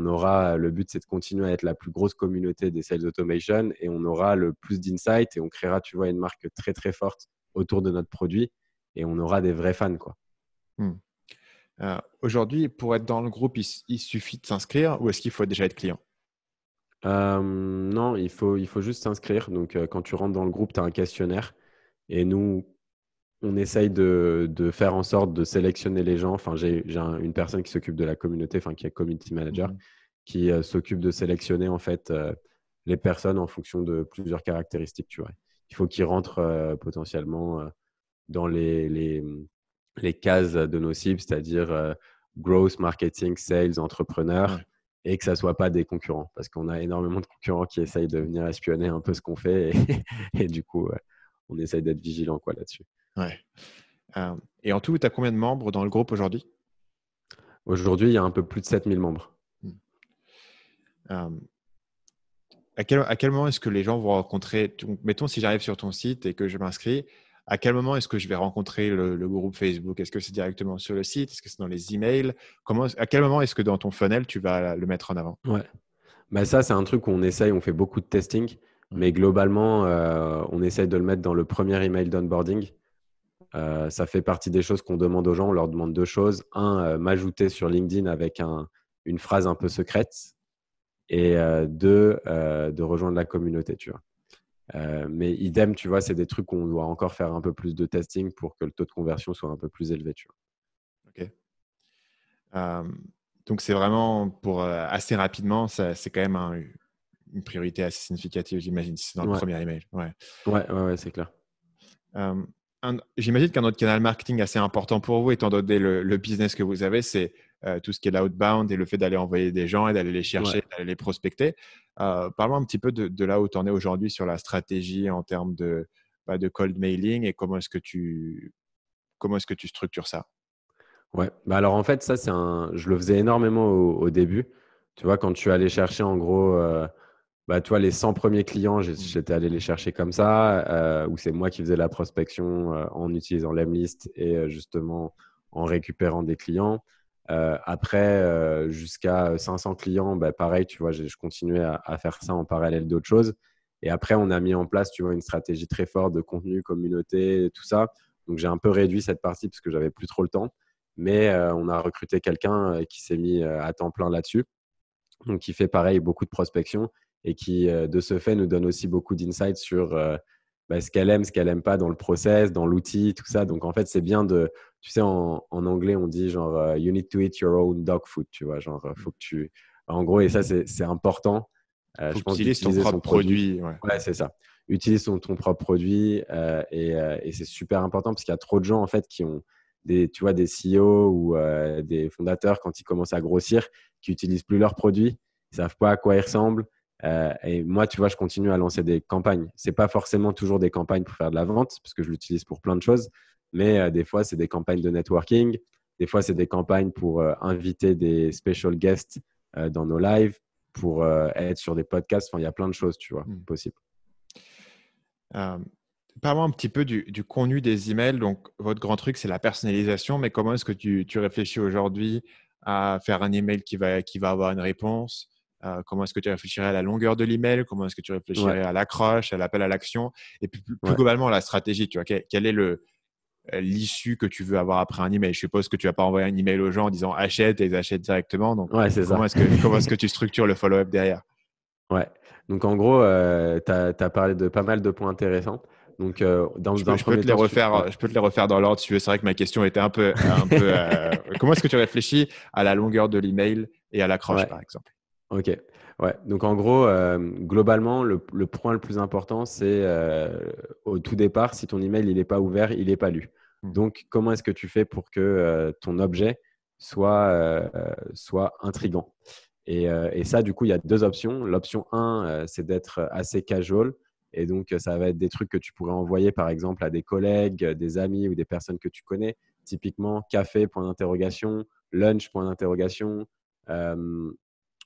le but, c'est de continuer à être la plus grosse communauté des sales automation et on aura le plus d'insights et on créera, tu vois, une marque très, très forte autour de notre produit et on aura des vrais fans, quoi. Mm. Aujourd'hui, pour être dans le groupe, il suffit de s'inscrire ou est-ce qu'il faut déjà être client? Non, il faut juste s'inscrire. Donc, quand tu rentres dans le groupe, tu as un questionnaire. Et nous, on essaye de faire en sorte de sélectionner les gens. Enfin, j'ai une personne qui s'occupe de la communauté, enfin, qui est community manager, Mhm. qui s'occupe de sélectionner en fait les personnes en fonction de plusieurs caractéristiques. Tu vois. Il faut qu'ils rentrent potentiellement dans les cases de nos cibles, c'est-à-dire growth, marketing, sales, entrepreneurs, Ouais. et que ça ne soit pas des concurrents. Parce qu'on a énormément de concurrents qui essayent de venir espionner un peu ce qu'on fait. Et du coup, on essaye d'être vigilant quoi, là-dessus. Ouais. Et en tout, tu as combien de membres dans le groupe aujourd'hui? Aujourd'hui, il y a un peu plus de 7000 membres. Mm. Euh, à quel moment est-ce que les gens vont rencontrer, mettons si j'arrive sur ton site et que je m'inscris, à quel moment est-ce que je vais rencontrer le groupe Facebook? Est-ce que c'est directement sur le site? Est-ce que c'est dans les emails? À quel moment est-ce que dans ton funnel, tu vas le mettre en avant? Ouais. Bah ça, c'est un truc où on essaye, on fait beaucoup de testing, Ouais. mais globalement, on essaye de le mettre dans le premier email d'onboarding. Ça fait partie des choses qu'on demande aux gens. On leur demande deux choses. Un, m'ajouter sur LinkedIn avec une phrase un peu secrète. Et deux, de rejoindre la communauté, tu vois. Mais idem, tu vois, c'est des trucs qu'on doit encore faire un peu plus de testing pour que le taux de conversion soit un peu plus élevé, tu vois. Ok. Donc, c'est vraiment pour assez rapidement, c'est quand même une priorité assez significative, j'imagine, si c'est dans le Ouais, premier email. Ouais. ouais, c'est clair. Euh, J'imagine qu'un autre canal marketing assez important pour vous, étant donné le business que vous avez, c'est tout ce qui est l'outbound et le fait d'aller envoyer des gens et d'aller les Ouais. chercher, d'aller les prospecter. Parlons un petit peu de là où tu en es aujourd'hui sur la stratégie en termes de cold mailing et comment est-ce que tu structures ça? Ouais. Bah alors, en fait, ça, je le faisais énormément au début. Tu vois, quand tu allais chercher, en gros, bah, toi, les 100 premiers clients, j'étais allé les chercher comme ça, où c'est moi qui faisais la prospection en utilisant l'Emlist et justement en récupérant des clients. Après, jusqu'à 500 clients, bah, pareil, tu vois, je continuais à faire ça en parallèle d'autres choses. Et après, on a mis en place, tu vois, une stratégie très forte de contenu, communauté, tout ça. Donc, j'ai un peu réduit cette partie parce que j'avais plus trop le temps. Mais on a recruté quelqu'un qui s'est mis à temps plein là-dessus. Donc, qui fait pareil, beaucoup de prospection et qui, de ce fait, nous donne aussi beaucoup d'insights sur bah, ce qu'elle aime pas dans le process, dans l'outil, tout ça. Donc, en fait, c'est bien tu sais, en anglais, on dit genre, you need to eat your own dog food, tu vois, genre, faut que en gros, et ça, c'est important, Il faut je que tu pense, utilises ton d'utiliser son propre produit. produit. Ouais. Ouais, c'est ça. Utilise ton propre produit et c'est super important parce qu'il y a trop de gens, en fait, qui ont tu vois, des CEO ou des fondateurs, quand ils commencent à grossir, qui n'utilisent plus leurs produits, ils ne savent pas à quoi ils ressemblent. Et moi, tu vois, je continue à lancer des campagnes. Ce n'est pas forcément toujours des campagnes pour faire de la vente, parce que je l'utilise pour plein de choses, mais des fois, c'est des campagnes de networking, des fois, c'est des campagnes pour inviter des special guests dans nos lives, pour être sur des podcasts. Enfin, il y a plein de choses, tu vois, possibles. Euh, Parlons un petit peu du contenu des emails. Donc, votre grand truc, c'est la personnalisation, mais comment est-ce que tu réfléchis aujourd'hui à faire un email qui va avoir une réponse? Comment est-ce que tu réfléchirais à la longueur de l'email? Comment est-ce que tu Ouais, réfléchirais à l'accroche, à l'appel à l'action? Et puis, plus ouais. globalement, la stratégie, tu vois, quel est l'issue que tu veux avoir après un email? Je suppose que tu vas pas envoyer un email aux gens en disant achète et ils achètent directement. Donc, Ouais, c'est ça. comment est-ce que tu structures le follow-up derrière? Ouais. Donc, en gros, tu as parlé de pas mal de points intéressants. Donc, dans un Je peux premier te les temps, refaire, je peux te les refaire dans l'ordre si tu veux. C'est vrai que ma question était un peu. Comment est-ce que tu réfléchis à la longueur de l'email et à l'accroche, ouais, par exemple? ok. Ouais. Donc, en gros, globalement, le point le plus important, c'est au tout départ, si ton email il n'est pas ouvert, il n'est pas lu. Hmm. Donc, comment est-ce que tu fais pour que ton objet soit intriguant? Et ça, du coup, il y a deux options. L'option 1, c'est d'être assez casual. Et donc, ça va être des trucs que tu pourrais envoyer, par exemple, à des collègues, des amis ou des personnes que tu connais. Typiquement, café, point d'interrogation, lunch, point d'interrogation. Euh,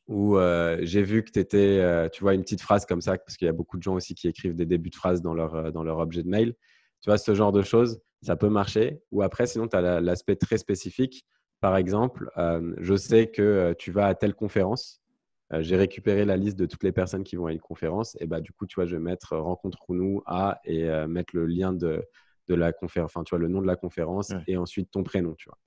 ou j'ai vu que tu étais, tu vois, une petite phrase comme ça, parce qu'il y a beaucoup de gens aussi qui écrivent des débuts de phrases dans leur objet de mail. Tu vois, ce genre de choses, ça peut marcher. Ou après, sinon, tu as l'aspect très spécifique. Par exemple, je sais que tu vas à telle conférence. J'ai récupéré la liste de toutes les personnes qui vont à une conférence. Et bah, du coup, tu vois, je vais mettre rencontre-nous à et mettre le lien de la conférence, enfin, tu vois, le nom de la conférence Ouais. et ensuite ton prénom, tu vois.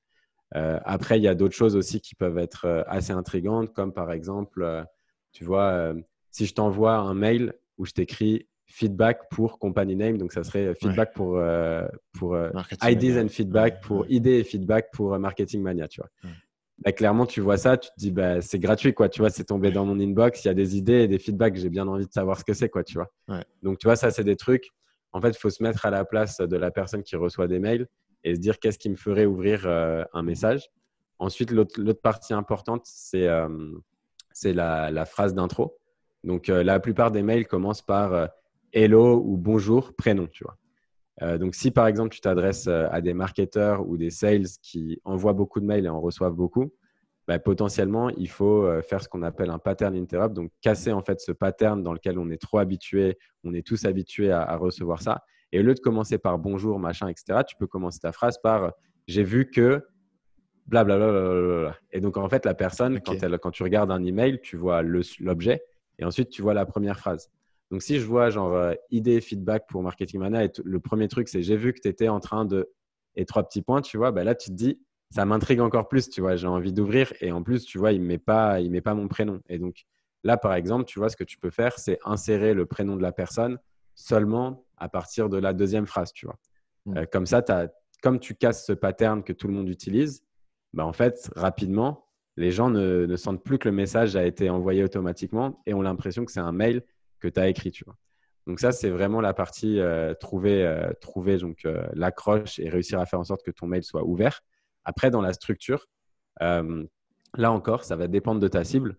Après, il y a d'autres choses aussi qui peuvent être assez intrigantes, comme par exemple, tu vois, si je t'envoie un mail où je t'écris feedback pour company name, donc ça serait Ouais. feedback pour Marketing ideas Mania. and Ouais, feedback, pour ouais, idées et feedback pour marketing mania, tu vois. ouais, Bah, clairement, tu vois ça, tu te dis, bah, c'est gratuit, quoi, tu vois, c'est tombé ouais, dans mon inbox, il y a des idées et des feedbacks, j'ai bien envie de savoir ce que c'est, quoi, tu vois. ouais. Donc, tu vois, ça, c'est des trucs. En fait, il faut se mettre à la place de la personne qui reçoit des mails et se dire qu'est-ce qui me ferait ouvrir un message. Ensuite, l'autre partie importante, c'est la phrase d'intro. Donc, la plupart des mails commencent par hello ou bonjour, prénom, tu vois. Donc, si par exemple, tu t'adresses à des marketeurs ou des sales qui envoient beaucoup de mails et en reçoivent beaucoup, bah, potentiellement, il faut faire ce qu'on appelle un pattern interrupt, donc casser en fait ce pattern dans lequel on est trop habitué, on est tous habitués à recevoir ça. Et au lieu de commencer par bonjour, machin, etc., tu peux commencer ta phrase par j'ai vu que blablabla. Et donc, en fait, la personne, Ok. quand tu regardes un email, tu vois l'objet et ensuite tu vois la première phrase. Donc, si je vois genre idée, feedback pour Marketing Mana, et le premier truc, c'est j'ai vu que tu étais en train de et 3 petits points, tu vois, bah là, tu te dis, ça m'intrigue encore plus, tu vois, j'ai envie d'ouvrir. Et en plus, tu vois, il met pas mon prénom. Et donc, là, par exemple, tu vois, ce que tu peux faire, c'est insérer le prénom de la personne seulement à partir de la deuxième phrase, tu vois. Comme ça, comme tu casses ce pattern que tout le monde utilise, bah, en fait, rapidement, les gens ne sentent plus que le message a été envoyé automatiquement et ont l'impression que c'est un mail que tu as écrit, tu vois. Donc ça, c'est vraiment la partie trouver donc, l'accroche et réussir à faire en sorte que ton mail soit ouvert. Après, dans la structure, euh, là encore, ça va dépendre de ta cible.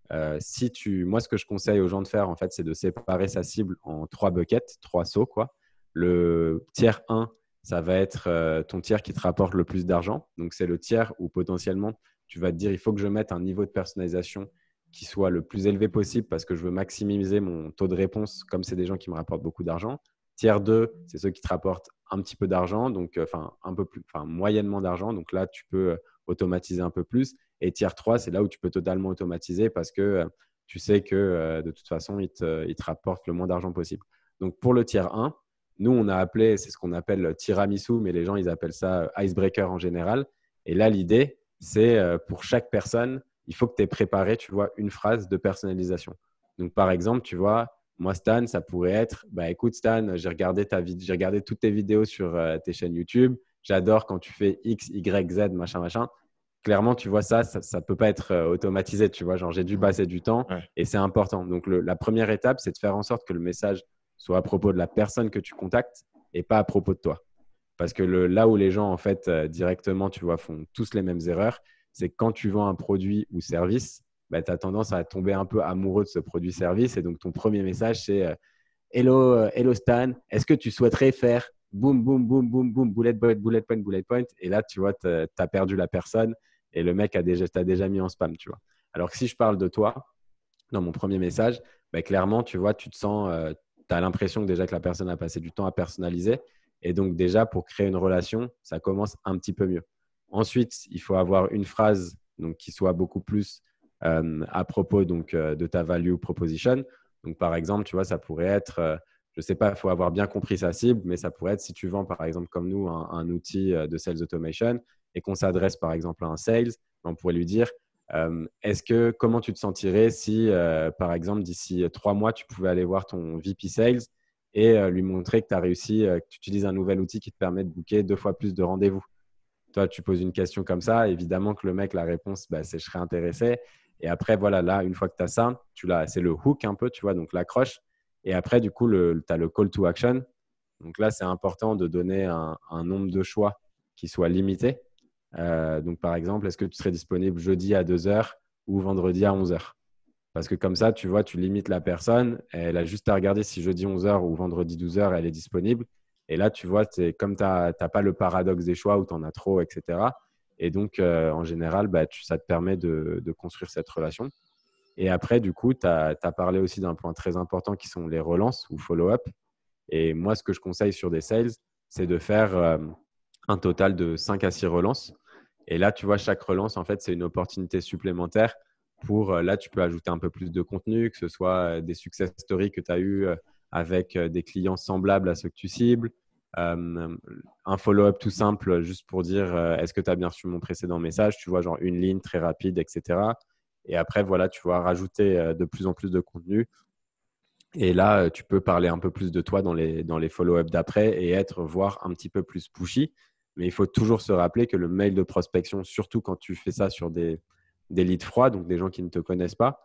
Moi, ce que je conseille aux gens de faire, en fait, c'est de séparer sa cible en 3 buckets, 3 seaux, quoi. Le tiers 1, ça va être ton tiers qui te rapporte le plus d'argent. Donc, c'est le tiers où potentiellement, tu vas te dire, il faut que je mette un niveau de personnalisation qui soit le plus élevé possible parce que je veux maximiser mon taux de réponse comme c'est des gens qui me rapportent beaucoup d'argent. Tiers 2, c'est ceux qui te rapportent un petit peu d'argent, donc un peu plus, moyennement d'argent. Donc là, tu peux automatiser un peu plus. Et tiers 3, c'est là où tu peux totalement automatiser parce que tu sais que de toute façon, il te rapporte le moins d'argent possible. Donc pour le tiers 1, nous, on a appelé, c'est ce qu'on appelle tiramisu, mais les gens, ils appellent ça icebreaker en général. Et là, l'idée, c'est pour chaque personne, il faut que tu aies préparé, tu vois, une phrase de personnalisation. Donc par exemple, tu vois, moi, Stan, ça pourrait être, bah écoute, Stan, j'ai regardé toutes tes vidéos sur tes chaînes YouTube. J'adore quand tu fais X, Y, Z, machin, machin. Clairement, tu vois, ça ne peut pas être automatisé. Tu vois, genre, j'ai dû passer du temps Ouais. et c'est important. Donc, la première étape, c'est de faire en sorte que le message soit à propos de la personne que tu contactes et pas à propos de toi. Parce que là où les gens, en fait, directement, tu vois, font tous les mêmes erreurs, c'est que quand tu vends un produit ou service, bah, tu as tendance à tomber un peu amoureux de ce produit-service. Et donc, ton premier message, c'est hello, hello Stan, est-ce que tu souhaiterais faire boum, boum, boum, boum, boum, bullet point, bullet point, bullet point. Et là, tu vois, tu as perdu la personne et le mec t'a déjà mis en spam, tu vois. Alors que si je parle de toi, dans mon premier message, bah, clairement, tu vois, tu te sens, tu as l'impression que déjà que la personne a passé du temps à personnaliser. Et donc, déjà, pour créer une relation, ça commence un petit peu mieux. Ensuite, il faut avoir une phrase donc, qui soit beaucoup plus à propos donc, de ta value proposition. Donc, par exemple, tu vois, ça pourrait être, je ne sais pas, il faut avoir bien compris sa cible, mais ça pourrait être si tu vends, par exemple, comme nous, un outil de sales automation et qu'on s'adresse, par exemple, à un sales, on pourrait lui dire, comment tu te sentirais si, par exemple, d'ici 3 mois, tu pouvais aller voir ton VP Sales et lui montrer que tu as réussi, que tu utilises un nouvel outil qui te permet de booker 2 fois plus de rendez-vous. Toi, tu poses une question comme ça, évidemment que le mec, la réponse, bah, c'est je serais intéressé. Et après, voilà, là, une fois que tu as ça, c'est le hook un peu, tu vois, donc l'accroche. Et après, du coup, tu as le call to action. Donc là, c'est important de donner un nombre de choix qui soit limité. Donc, par exemple, est-ce que tu serais disponible jeudi à 2 heures ou vendredi à 11 heures? Parce que comme ça, tu vois, tu limites la personne. Elle a juste à regarder si jeudi 11 heures ou vendredi 12 heures, elle est disponible. Et là, tu vois, comme tu n'as pas le paradoxe des choix où tu en as trop, etc. Et donc, en général, bah, ça te permet de construire cette relation. Et après, du coup, tu as parlé aussi d'un point très important qui sont les relances ou follow-up. Et moi, ce que je conseille sur des sales, c'est de faire un total de 5 à 6 relances. Et là, tu vois, chaque relance, en fait, c'est une opportunité supplémentaire pour, là, tu peux ajouter un peu plus de contenu, que ce soit des success stories que tu as eu avec des clients semblables à ceux que tu cibles, un follow-up tout simple juste pour dire est-ce que tu as bien reçu mon précédent message, tu vois, genre une ligne très rapide, etc. Et après, voilà, tu vas rajouter de plus en plus de contenu. Et là, tu peux parler un peu plus de toi dans les follow-up d'après et voire un petit peu plus pushy. Mais il faut toujours se rappeler que le mail de prospection, surtout quand tu fais ça sur des leads froids, donc des gens qui ne te connaissent pas,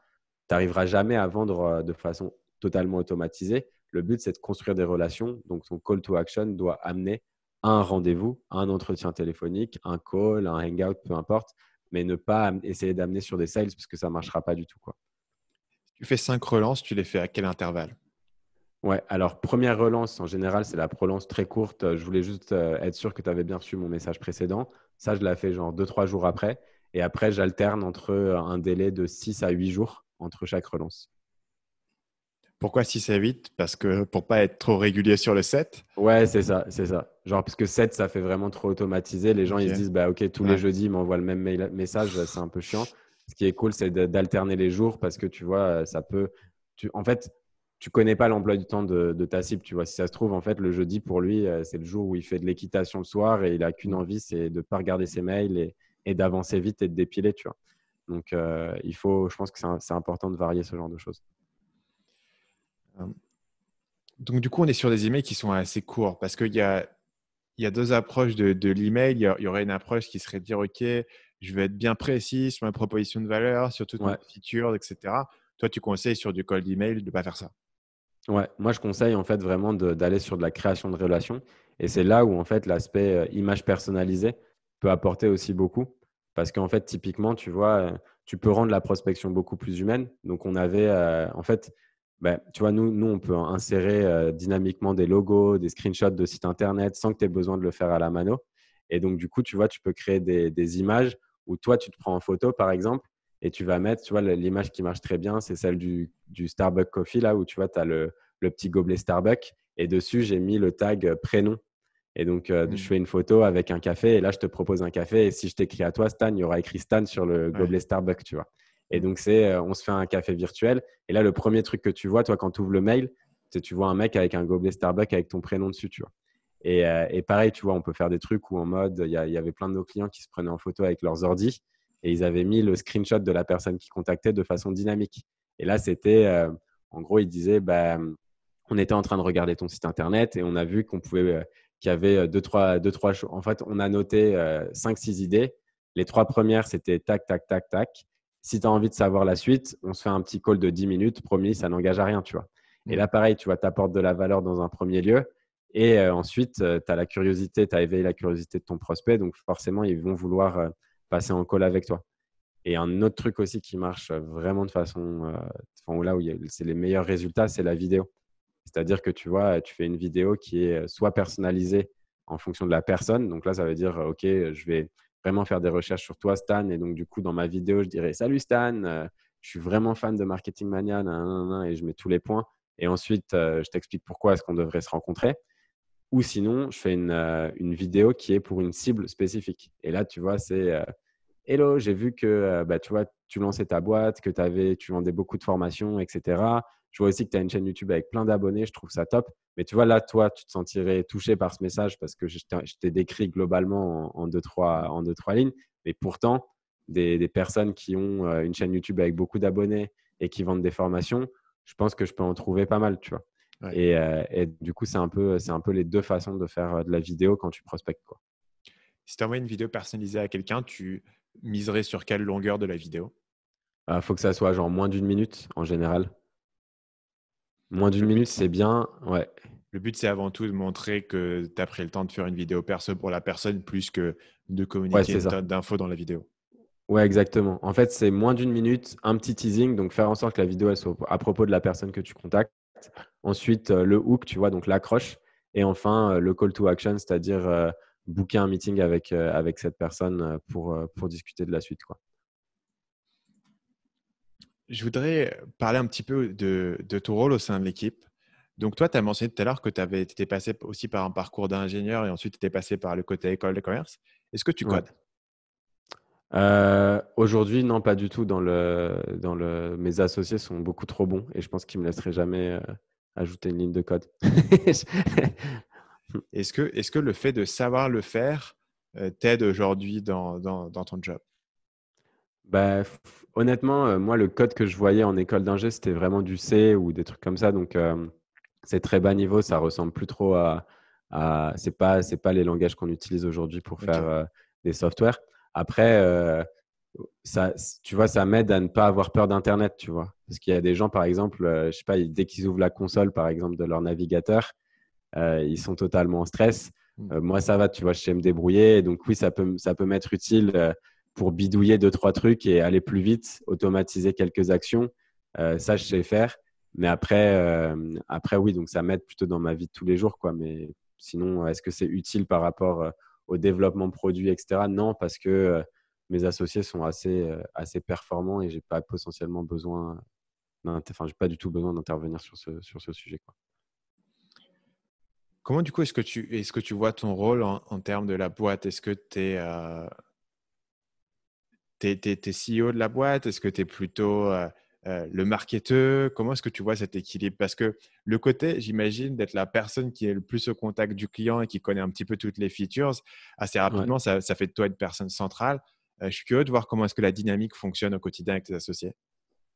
tu n'arriveras jamais à vendre de façon totalement automatisée. Le but, c'est de construire des relations. Donc, ton call to action doit amener à un rendez-vous, à un entretien téléphonique, un call, un hangout, peu importe, mais ne pas essayer d'amener sur des sales parce que ça ne marchera pas du tout, quoi. Tu fais 5 relances, tu les fais à quel intervalle? Ouais, alors première relance, en général, c'est la relance très courte. Je voulais juste être sûr que tu avais bien reçu mon message précédent. Ça, je l'ai fait genre 2, 3 jours après. Et après, j'alterne entre un délai de 6 à 8 jours entre chaque relance. Pourquoi 6 à 8? Parce que pour pas être trop régulier sur le 7. Ouais, c'est ça, c'est ça. Genre, parce que 7, ça fait vraiment trop automatisé. Les gens, Ok. ils se disent, bah, OK, tous les Ouais. jeudis, ils m'envoient le même message, c'est un peu chiant. Ce qui est cool, c'est d'alterner les jours parce que tu vois, en fait, tu connais pas l'emploi du temps de ta cible, tu vois. Si ça se trouve, en fait, le jeudi, pour lui, c'est le jour où il fait de l'équitation le soir et il a qu'une envie, c'est de pas regarder ses mails et d'avancer vite et de dépiler, tu vois. Donc, je pense que c'est important de varier ce genre de choses. Donc, du coup, on est sur des emails qui sont assez courts parce qu'il y a deux approches de l'email. Il y aurait une approche qui serait de dire, OK, je vais être bien précis sur ma proposition de valeur, sur toutes mes Ouais. features, etc. Toi, tu conseilles sur du cold email de ne pas faire ça. Ouais, moi je conseille en fait vraiment d'aller sur de la création de relations et c'est là où en fait l'aspect image personnalisée peut apporter aussi beaucoup parce qu'en fait typiquement tu vois tu peux rendre la prospection beaucoup plus humaine. Donc on avait en fait tu vois nous on peut insérer dynamiquement des logos, des screenshots de sites internet sans que tu aies besoin de le faire à la mano et donc du coup tu vois tu peux créer des images où toi tu te prends en photo par exemple et tu vas mettre, tu vois, l'image qui marche très bien, c'est celle du Starbucks Coffee, là où tu vois, tu as le petit gobelet Starbucks. Et dessus, j'ai mis le tag prénom. Et donc, je fais une photo avec un café. Et là, je te propose un café. Et si je t'écris à toi, Stan, il y aura écrit Stan sur le Ouais. gobelet Starbucks, tu vois. Et donc, on se fait un café virtuel. Et là, le premier truc que tu vois, toi, quand tu ouvres le mail, tu vois un mec avec un gobelet Starbucks avec ton prénom dessus, tu vois. Et pareil, tu vois, on peut faire des trucs où en mode, il y avait plein de nos clients qui se prenaient en photo avec leurs ordis et ils avaient mis le screenshot de la personne qui contactait de façon dynamique. Et là, c'était, en gros, ils disaient, on était en train de regarder ton site internet et on a vu qu'il y avait deux, trois choses. En fait, on a noté 5-6 idées. Les 3 premières, c'était tac, tac, tac, tac. Si tu as envie de savoir la suite, on se fait un petit call de 10 minutes. Promis, ça n'engage à rien, tu vois. Et là, pareil, tu vois, tu apportes de la valeur dans un premier lieu. Et ensuite, tu as la curiosité, tu as éveillé la curiosité de ton prospect. Donc, forcément, ils vont vouloir passer en call avec toi. Et un autre truc aussi qui marche vraiment de façon, là où c'est les meilleurs résultats, c'est la vidéo. C'est-à-dire que tu vois, tu fais une vidéo qui est soit personnalisée en fonction de la personne. Donc là, ça veut dire, OK, je vais vraiment faire des recherches sur toi, Stan. Et donc, du coup, dans ma vidéo, je dirais, salut Stan, je suis vraiment fan de Marketing Mania, et je mets tous les points. Et ensuite, je t'explique pourquoi est-ce qu'on devrait se rencontrer. Ou sinon, je fais une vidéo qui est pour une cible spécifique. Et là, tu vois, c'est Hello, j'ai vu que tu vois, tu lançais ta boîte, que tu vendais beaucoup de formations, etc. Je vois aussi que tu as une chaîne YouTube avec plein d'abonnés, je trouve ça top. Mais tu vois, là, toi, tu te sentirais touché par ce message parce que je t'ai décrit globalement en deux, trois lignes. Mais pourtant, des personnes qui ont une chaîne YouTube avec beaucoup d'abonnés et qui vendent des formations, je pense que je peux en trouver pas mal, tu vois. Ouais. Et du coup, c'est un peu les deux façons de faire de la vidéo quand tu prospectes, quoi. Si tu envoies une vidéo personnalisée à quelqu'un, tu miserais sur quelle longueur de la vidéo? Faut que ça soit genre moins d'une minute en général. Moins Donc, d'une minute, c'est bien. Ouais, le but, c'est avant tout de montrer que tu as pris le temps de faire une vidéo perso pour la personne plus que de ouais, communiquer c'est une ça. tonne d'infos dans la vidéo. Ouais, exactement. En fait, c'est moins d'une minute, un petit teasing, donc faire en sorte que la vidéo elle soit à propos de la personne que tu contactes. Ensuite, le hook, tu vois, donc l'accroche. Et enfin, le call to action, c'est-à-dire booker un meeting avec cette personne pour discuter de la suite, quoi. Je voudrais parler un petit peu de ton rôle au sein de l'équipe. Donc, toi, tu as mentionné tout à l'heure que tu étais passé aussi par un parcours d'ingénieur et ensuite tu étais passé par le côté école de commerce. Est-ce que tu Ouais. codes? Aujourd'hui, non, pas du tout. Mes associés sont beaucoup trop bons et je pense qu'ils me laisseraient jamais ajouter une ligne de code. Est-ce que le fait de savoir le faire t'aide aujourd'hui dans ton job? Honnêtement, moi, le code que je voyais en école d'ingé, c'était vraiment du C ou des trucs comme ça. Donc, c'est très bas niveau. Ça ressemble plus trop c'est pas les langages qu'on utilise aujourd'hui pour faire Ok. des softwares. Après, ça, tu vois, ça m'aide à ne pas avoir peur d'Internet, tu vois. Parce qu'il y a des gens, par exemple, je sais pas, dès qu'ils ouvrent la console, par exemple, de leur navigateur, ils sont totalement en stress. Hmm. Moi, ça va, tu vois, je sais me débrouiller. Et donc, oui, ça peut m'être utile pour bidouiller deux, trois trucs et aller plus vite, automatiser quelques actions. Ça, je sais faire. Mais après, oui, donc ça m'aide plutôt dans ma vie de tous les jours, quoi. Mais sinon, est-ce que c'est utile par rapport au développement produit, etc. Non, parce que mes associés sont assez performants et j'ai pas potentiellement besoin, j'ai pas du tout besoin d'intervenir sur ce sujet, quoi. Comment du coup est-ce que tu vois ton rôle en termes de la boîte? Est-ce que tu es CEO de la boîte? Est-ce que tu es plutôt le marketeur? Comment est-ce que tu vois cet équilibre? Parce que le côté, j'imagine, d'être la personne qui est le plus au contact du client et qui connaît un petit peu toutes les features, assez Ouais. rapidement, ça fait de toi une personne centrale. Je suis curieux de voir comment est-ce que la dynamique fonctionne au quotidien avec tes associés.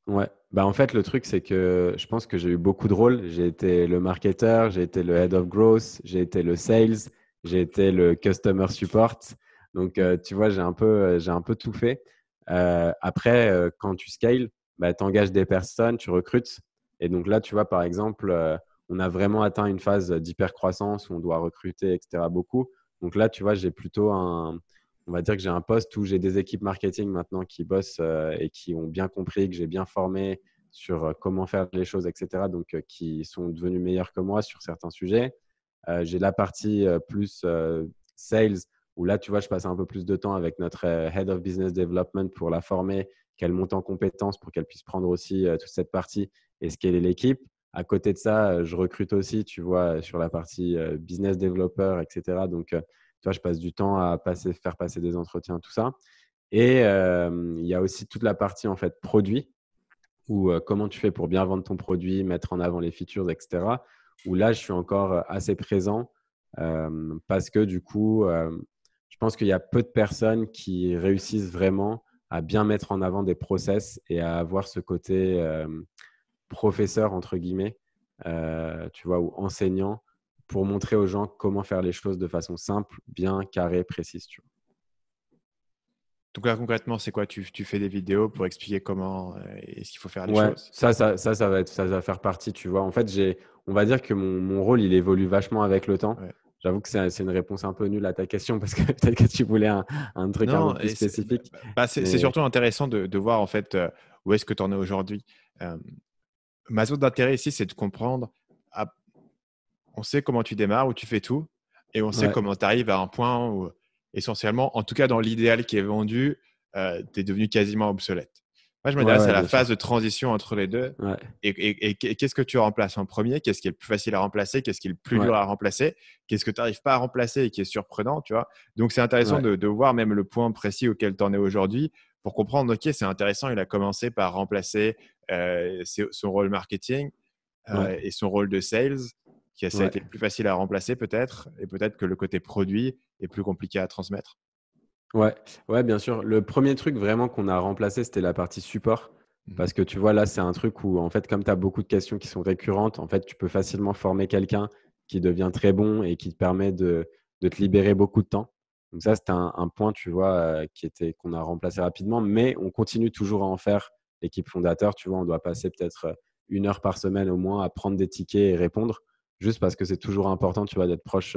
Ouais. Bah, en fait, le truc, c'est que je pense que j'ai eu beaucoup de rôles. J'ai été le marketeur, j'ai été le head of growth, j'ai été le sales, j'ai été le customer support. Donc, Mmh. tu vois, j'ai un peu tout fait. Après, quand tu scales, bah, tu engages des personnes, tu recrutes. Et donc là, tu vois, par exemple, on a vraiment atteint une phase d'hypercroissance où on doit recruter, etc., beaucoup. Donc là, tu vois, j'ai plutôt on va dire que j'ai un poste où j'ai des équipes marketing maintenant qui bossent et qui ont bien compris, que j'ai bien formé sur comment faire les choses, etc. Donc, qui sont devenus meilleurs que moi sur certains sujets. J'ai la partie plus sales où là, tu vois, je passe un peu plus de temps avec notre Head of Business Development pour la former, qu'elle monte en compétences pour qu'elle puisse prendre aussi toute cette partie et scaler l'équipe. À côté de ça, je recrute aussi, tu vois, sur la partie business developer, etc. Donc, tu vois, je passe du temps à faire passer des entretiens, tout ça. Et il y a aussi toute la partie en fait produit, ou comment tu fais pour bien vendre ton produit, mettre en avant les features, etc. Où là, je suis encore assez présent parce que du coup, je pense qu'il y a peu de personnes qui réussissent vraiment à bien mettre en avant des process et à avoir ce côté professeur, entre guillemets, tu vois, ou enseignant pour montrer aux gens comment faire les choses de façon simple, bien carrée, précise. Tu Donc là, concrètement, c'est quoi? Tu fais des vidéos pour expliquer comment est-ce qu'il faut faire les Ouais, choses? ça va faire partie, tu vois. En fait, on va dire que mon rôle, il évolue vachement avec le temps. Ouais. J'avoue que c'est une réponse un peu nulle à ta question parce que peut-être que tu voulais un truc un peu Non, plus spécifique. c'est Mais surtout intéressant de voir en fait où est-ce que tu en es aujourd'hui. Euh, Ma zone d'intérêt ici, c'est de comprendre. ah, on sait comment tu démarres, où tu fais tout, et on sait ouais, comment tu arrives à un point où, essentiellement, en tout cas dans l'idéal qui est vendu, tu es devenu quasiment obsolète. Moi, je ouais, m'intéresse à ouais, la bien phase sûr. de transition entre les deux. Ouais, Et qu'est-ce que tu remplaces en premier? Qu'est-ce qui est le plus facile à remplacer? Qu'est-ce qui est le plus ouais, dur à remplacer? Qu'est-ce que tu n'arrives pas à remplacer et qui est surprenant, tu vois? Donc, c'est intéressant ouais, de voir même le point précis auquel tu en es aujourd'hui pour comprendre, OK, c'est intéressant, il a commencé par remplacer son rôle marketing ouais, et son rôle de sales, ça a ouais. été le plus facile à remplacer peut-être, et peut-être que le côté produit est plus compliqué à transmettre. Ouais, ouais, bien sûr. Le premier truc vraiment qu'on a remplacé, c'était la partie support. Mhm. Parce que tu vois, là, c'est un truc où, en fait, comme tu as beaucoup de questions qui sont récurrentes, en fait, tu peux facilement former quelqu'un qui devient très bon et qui te permet de te libérer beaucoup de temps. Donc ça, c'était un point, tu vois, qu'on a remplacé rapidement, mais on continue toujours à en faire l'équipe fondateur. Tu vois, on doit passer peut-être 1 heure par semaine au moins à prendre des tickets et répondre, juste parce que c'est toujours important, tu vois, d'être proche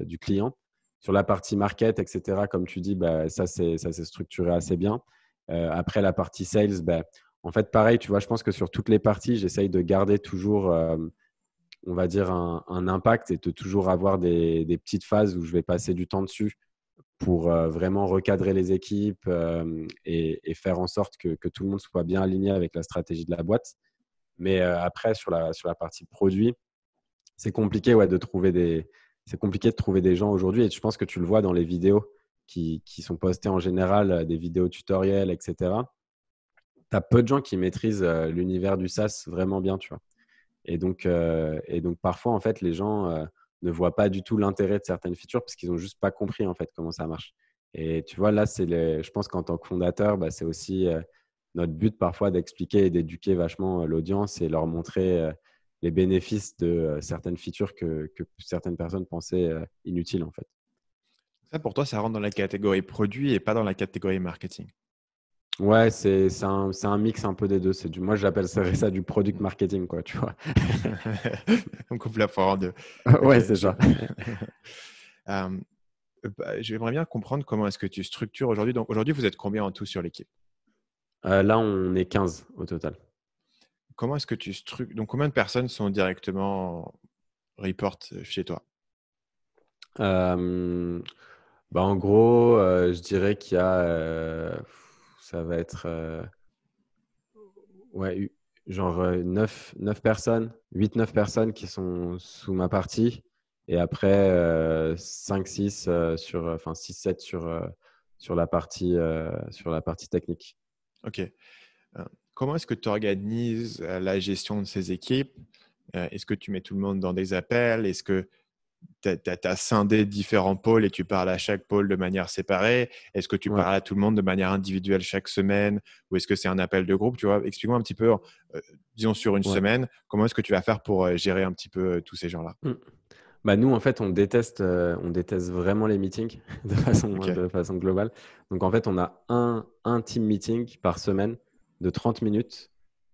du client. Sur la partie market, etc., comme tu dis, bah, ça s'est structuré assez bien. Après, la partie sales, bah, en fait, pareil, tu vois, je pense que sur toutes les parties, j'essaye de garder toujours, on va dire, un impact et de toujours avoir des petites phases où je vais passer du temps dessus pour vraiment recadrer les équipes et faire en sorte que tout le monde soit bien aligné avec la stratégie de la boîte. Mais après, sur la partie produit, c'est compliqué, ouais, c'est compliqué de trouver des gens aujourd'hui. Et je pense que tu le vois dans les vidéos qui sont postées en général, des vidéos tutoriels, etc. Tu as peu de gens qui maîtrisent l'univers du SaaS vraiment bien, tu vois. Et donc parfois, en fait, les gens ne voient pas du tout l'intérêt de certaines features parce qu'ils n'ont juste pas compris, en fait, comment ça marche. Et tu vois, là, je pense qu'en tant que fondateur, bah, c'est aussi notre but parfois d'expliquer et d'éduquer vachement l'audience et leur montrer les bénéfices de certaines features que certaines personnes pensaient inutiles, en fait. Ça, pour toi, ça rentre dans la catégorie produit et pas dans la catégorie marketing. Ouais, c'est un mix un peu des deux. Moi, j'appelle ça du product Mm. marketing, quoi, tu vois. On coupe la poire en deux. Ok, Ouais, c'est ça. Euh, j'aimerais bien comprendre comment est-ce que tu structures aujourd'hui. Donc aujourd'hui, vous êtes combien en tout sur l'équipe? Là, on est 15 au total. Comment est-ce que tu structures? Donc combien de personnes sont directement report chez toi? Euh, Bah, en gros, je dirais qu'il y a, ça va être ouais, genre 9 personnes, 8-9 personnes qui sont sous ma partie. Et après, 5-6 enfin 6-7 sur la partie technique. Ok. comment est-ce que tu organises la gestion de ces équipes? Est-ce que tu mets tout le monde dans des appels? Est-ce que tu as scindé différents pôles et tu parles à chaque pôle de manière séparée? Est-ce que tu Ouais. parles à tout le monde de manière individuelle chaque semaine? Ou est-ce que c'est un appel de groupe? Tu vois, explique-moi un petit peu, disons sur une Ouais. semaine, comment est-ce que tu vas faire pour gérer un petit peu tous ces gens-là? Mm. Bah, nous, en fait, on déteste vraiment les meetings Ok. de façon globale. Donc, en fait, on a un team meeting par semaine de 30 minutes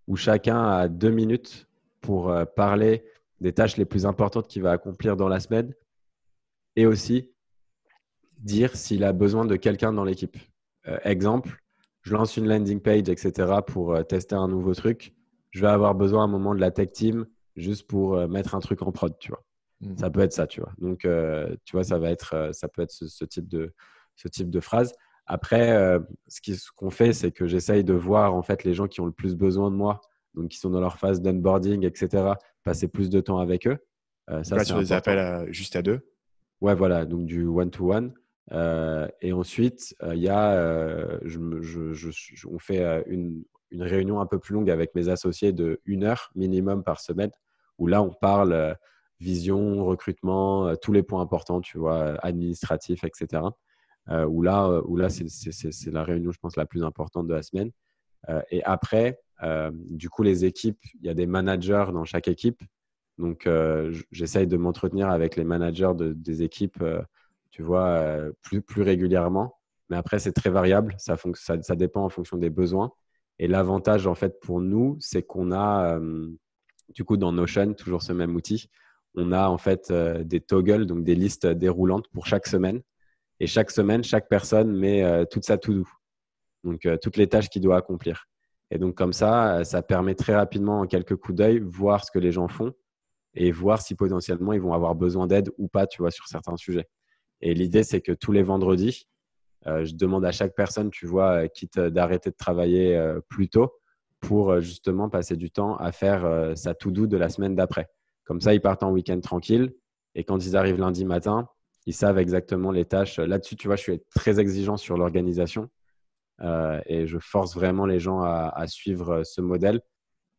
où chacun a 2 minutes pour parler des tâches les plus importantes qu'il va accomplir dans la semaine et aussi dire s'il a besoin de quelqu'un dans l'équipe. Exemple, je lance une landing page, etc. pour tester un nouveau truc. Je vais avoir besoin à un moment de la tech team juste pour mettre un truc en prod, tu vois. Mm. Ça peut être ça, tu vois. Donc, tu vois, ça peut être ce type de phrase. Après, ce qu'on fait, c'est que j'essaye de voir en fait les gens qui ont le plus besoin de moi, donc qui sont dans leur phase d'onboarding, etc., passer plus de temps avec eux. Donc Ça, là, c'est sur des appels important. juste à deux. Ouais, voilà, donc du one-to-one. Et ensuite, il y a, on fait une réunion un peu plus longue avec mes associés de 1 heure minimum par semaine, où là, on parle vision, recrutement, tous les points importants, tu vois, administratifs, etc. Où là c'est la réunion, je pense, la plus importante de la semaine. Et après, du coup, les équipes, il y a des managers dans chaque équipe. Donc, j'essaye de m'entretenir avec les managers des équipes, tu vois, plus régulièrement. Mais après, c'est très variable. Ça dépend en fonction des besoins. Et l'avantage, en fait, pour nous, c'est qu'on a, du coup, dans Notion, toujours ce même outil, on a en fait des toggles, donc des listes déroulantes pour chaque semaine. Et chaque semaine, chaque personne met toute sa to-do, donc toutes les tâches qu'il doit accomplir. Et donc, comme ça permet très rapidement, en quelques coups d'œil, voir ce que les gens font et voir si potentiellement ils vont avoir besoin d'aide ou pas, tu vois, sur certains sujets. Et l'idée, c'est que tous les vendredis, je demande à chaque personne, tu vois, quitte d'arrêter de travailler plus tôt pour justement passer du temps à faire sa to-do de la semaine d'après. Comme ça, ils partent en week-end tranquille et quand ils arrivent lundi matin, ils savent exactement les tâches. Là-dessus, tu vois, je suis très exigeant sur l'organisation et je force vraiment les gens à suivre ce modèle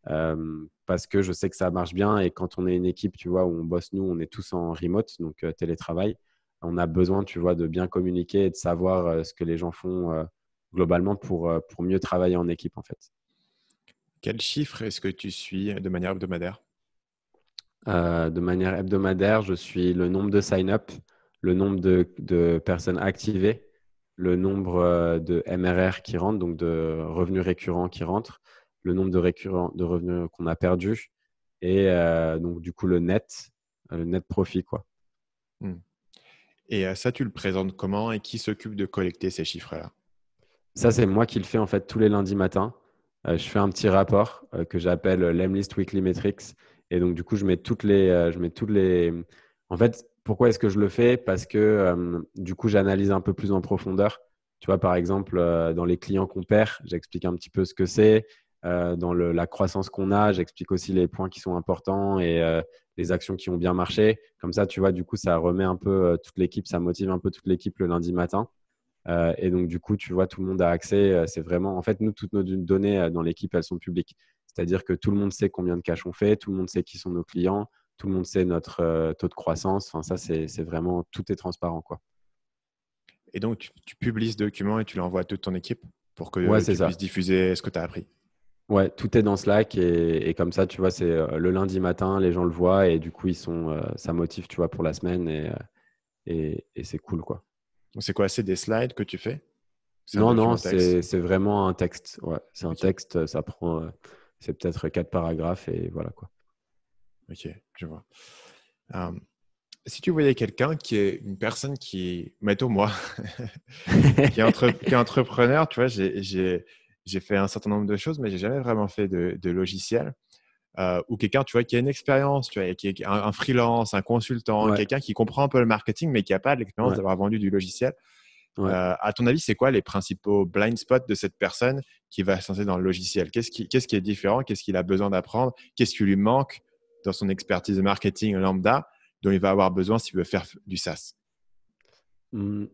parce que je sais que ça marche bien et quand on est une équipe, tu vois, où on bosse, nous, on est tous en remote, donc télétravail. On a besoin, tu vois, de bien communiquer et de savoir ce que les gens font globalement pour mieux travailler en équipe, en fait. Quel chiffre est-ce que tu suis de manière hebdomadaire? De manière hebdomadaire, je suis le nombre de sign-up, le nombre de personnes activées, le nombre de MRR qui rentrent, donc de revenus récurrents qui rentrent, le nombre de revenus qu'on a perdus et donc du coup le net profit, quoi. Hmm. Et ça, tu le présentes comment et qui s'occupe de collecter ces chiffres-là? Ça, c'est moi qui le fais en fait tous les lundis matins. Je fais un petit rapport que j'appelle l'Emlist Weekly Metrics. Et donc, du coup, je mets toutes les. En fait, pourquoi est-ce que je le fais? Parce que du coup, j'analyse un peu plus en profondeur. Tu vois, par exemple, dans les clients qu'on perd, j'explique un petit peu ce que c'est. Dans la croissance qu'on a, j'explique aussi les points qui sont importants et les actions qui ont bien marché. Comme ça, tu vois, du coup, ça remet un peu toute l'équipe, ça motive un peu toute l'équipe le lundi matin. Et donc, du coup, tu vois, tout le monde a accès. C'est vraiment, en fait, nous, toutes nos données dans l'équipe, elles sont publiques. C'est-à-dire que tout le monde sait combien de cash on fait, tout le monde sait qui sont nos clients, tout le monde sait notre taux de croissance. Enfin, ça, c'est vraiment, tout est transparent, quoi. Et donc, tu publies ce document et tu l'envoies à toute ton équipe pour Ouais, que c'est tu puisses ça. diffuser ce que tu as appris. Ouais, tout est dans Slack et comme ça, tu vois, c'est le lundi matin, les gens le voient et du coup, ça motive, tu vois, pour la semaine et c'est cool, quoi. Donc, c'est quoi? C'est des slides que tu fais? C'est un Non, non, document texte? c'est vraiment un texte. Ouais, c'est un Ok, texte, ça prend, c'est peut-être 4 paragraphes et voilà, quoi. ok, je vois. Euh, Si tu voyais quelqu'un qui est une personne qui, mettons moi, qui est entrepreneur, tu vois, j'ai fait un certain nombre de choses, mais j'ai jamais vraiment fait de logiciel. Ou quelqu'un, tu vois, qui a une expérience, tu vois, qui est un freelance, un consultant, Ouais, quelqu'un qui comprend un peu le marketing, mais qui n'a pas l'expérience ouais, d'avoir vendu du logiciel. ouais. À ton avis, c'est quoi les principaux blind spots de cette personne qui va se lancer dans le logiciel? Qu'est-ce qui est différent? Qu'est-ce qu'il a besoin d'apprendre? Qu'est-ce qui lui manque dans son expertise de marketing lambda dont il va avoir besoin s'il veut faire du SaaS? Hmm.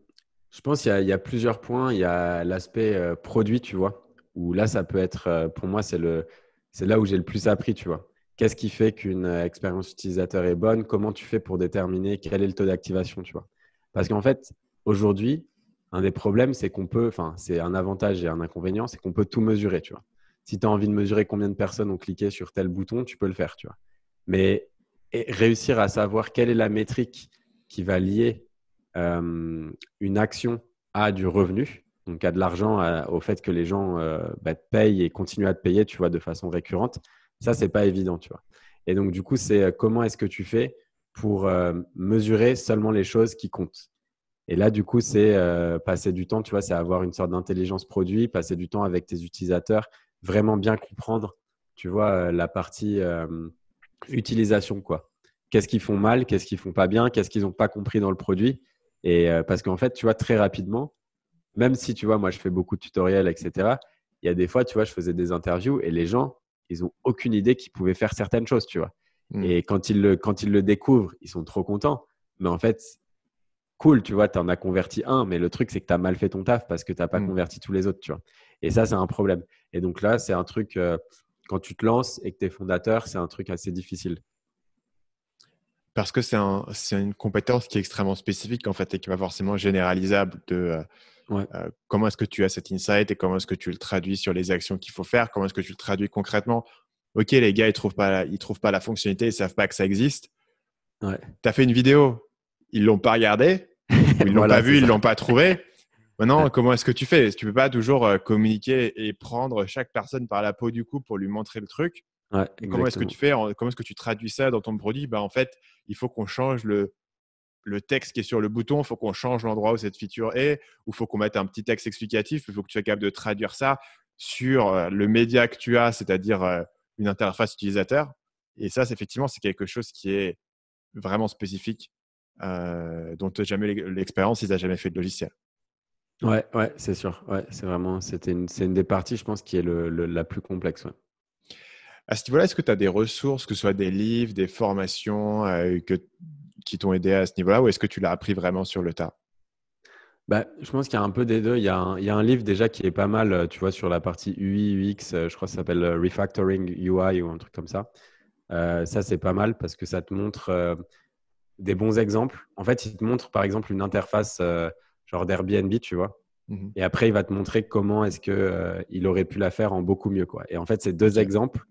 Je pense qu'il y a plusieurs points. Il y a l'aspect produit, tu vois. où là, ça peut être, pour moi, c'est là où j'ai le plus appris, tu vois. Qu'est-ce qui fait qu'une expérience utilisateur est bonne? Comment tu fais pour déterminer quel est le taux d'activation, tu vois? Parce qu'en fait, aujourd'hui, un des problèmes, c'est qu'on peut, enfin, c'est un avantage et un inconvénient, c'est qu'on peut tout mesurer, tu vois. Si tu as envie de mesurer combien de personnes ont cliqué sur tel bouton, tu peux le faire, tu vois. Mais réussir à savoir quelle est la métrique qui va lier une action à du revenu, donc à de l'argent, au fait que les gens te payent et continuent à te payer, tu vois, de façon récurrente, ça, c'est pas évident, tu vois. Et donc, du coup, c'est comment est-ce que tu fais pour mesurer seulement les choses qui comptent. Et là, du coup, c'est passer du temps, tu vois, c'est avoir une sorte d'intelligence produit, passer du temps avec tes utilisateurs, vraiment bien comprendre, tu vois, la partie utilisation, quoi. Qu'est-ce qu'ils font mal, qu'est-ce qu'ils font pas bien, qu'est-ce qu'ils n'ont pas compris dans le produit. Et parce qu'en fait, tu vois, très rapidement, même si, tu vois, moi, je fais beaucoup de tutoriels, etc., il y a des fois, tu vois, je faisais des interviews et les gens, ils n'ont aucune idée qu'ils pouvaient faire certaines choses, tu vois. Et quand ils le découvrent, ils sont trop contents. Mais en fait, cool, tu vois, tu en as converti un, mais le truc, c'est que tu as mal fait ton taf parce que tu n'as pas converti tous les autres, tu vois. Et ça, c'est un problème. Et donc là, c'est un truc, quand tu te lances et que tu es fondateur, c'est un truc assez difficile. Parce que c'est une compétence qui est extrêmement spécifique en fait et qui n'est pas forcément généralisable Ouais. Comment est-ce que tu as cet insight et comment est-ce que tu le traduis sur les actions qu'il faut faire, comment est-ce que tu le traduis concrètement. Ok, les gars, ils trouvent pas la fonctionnalité, ils savent pas que ça existe. Ouais. Tu as fait une vidéo, ils l'ont pas regardée ou ils l'ont pas Voilà, c'est vue, ils ça. l'ont pas trouvée. Maintenant, Ouais. comment est-ce que tu fais? Tu peux pas toujours communiquer et prendre chaque personne par la peau du cou pour lui montrer le truc. Ouais, Donc, comment est-ce que exactement. tu fais? Comment est-ce que tu traduis ça dans ton produit? En fait, il faut qu'on change le texte qui est sur le bouton, il faut qu'on change l'endroit où cette feature est, ou il faut qu'on mette un petit texte explicatif, il faut que tu sois capable de traduire ça sur le média que tu as, c'est-à-dire une interface utilisateur. Et ça, effectivement, c'est quelque chose qui est vraiment spécifique, dont tu n'as jamais l'expérience si tu n'as jamais fait de logiciel. Ouais, ouais, c'est sûr. Ouais, c'est une des parties, je pense, qui est la plus complexe. Ouais. À ce niveau-là, est-ce que tu as des ressources, que ce soit des livres, des formations qui t'ont aidé à ce niveau-là, ou est-ce que tu l'as appris vraiment sur le tas? Bah, je pense qu'il y a un peu des deux. Il y a un livre déjà qui est pas mal, tu vois, sur la partie UI, UX. Je crois que ça s'appelle Refactoring UI ou un truc comme ça. Ça, c'est pas mal parce que ça te montre des bons exemples. En fait, il te montre par exemple une interface genre d'Airbnb, tu vois. Mhm. Et après, il va te montrer comment est-ce que il aurait pu la faire en beaucoup mieux, quoi. Et en fait, c'est deux Ok. exemples.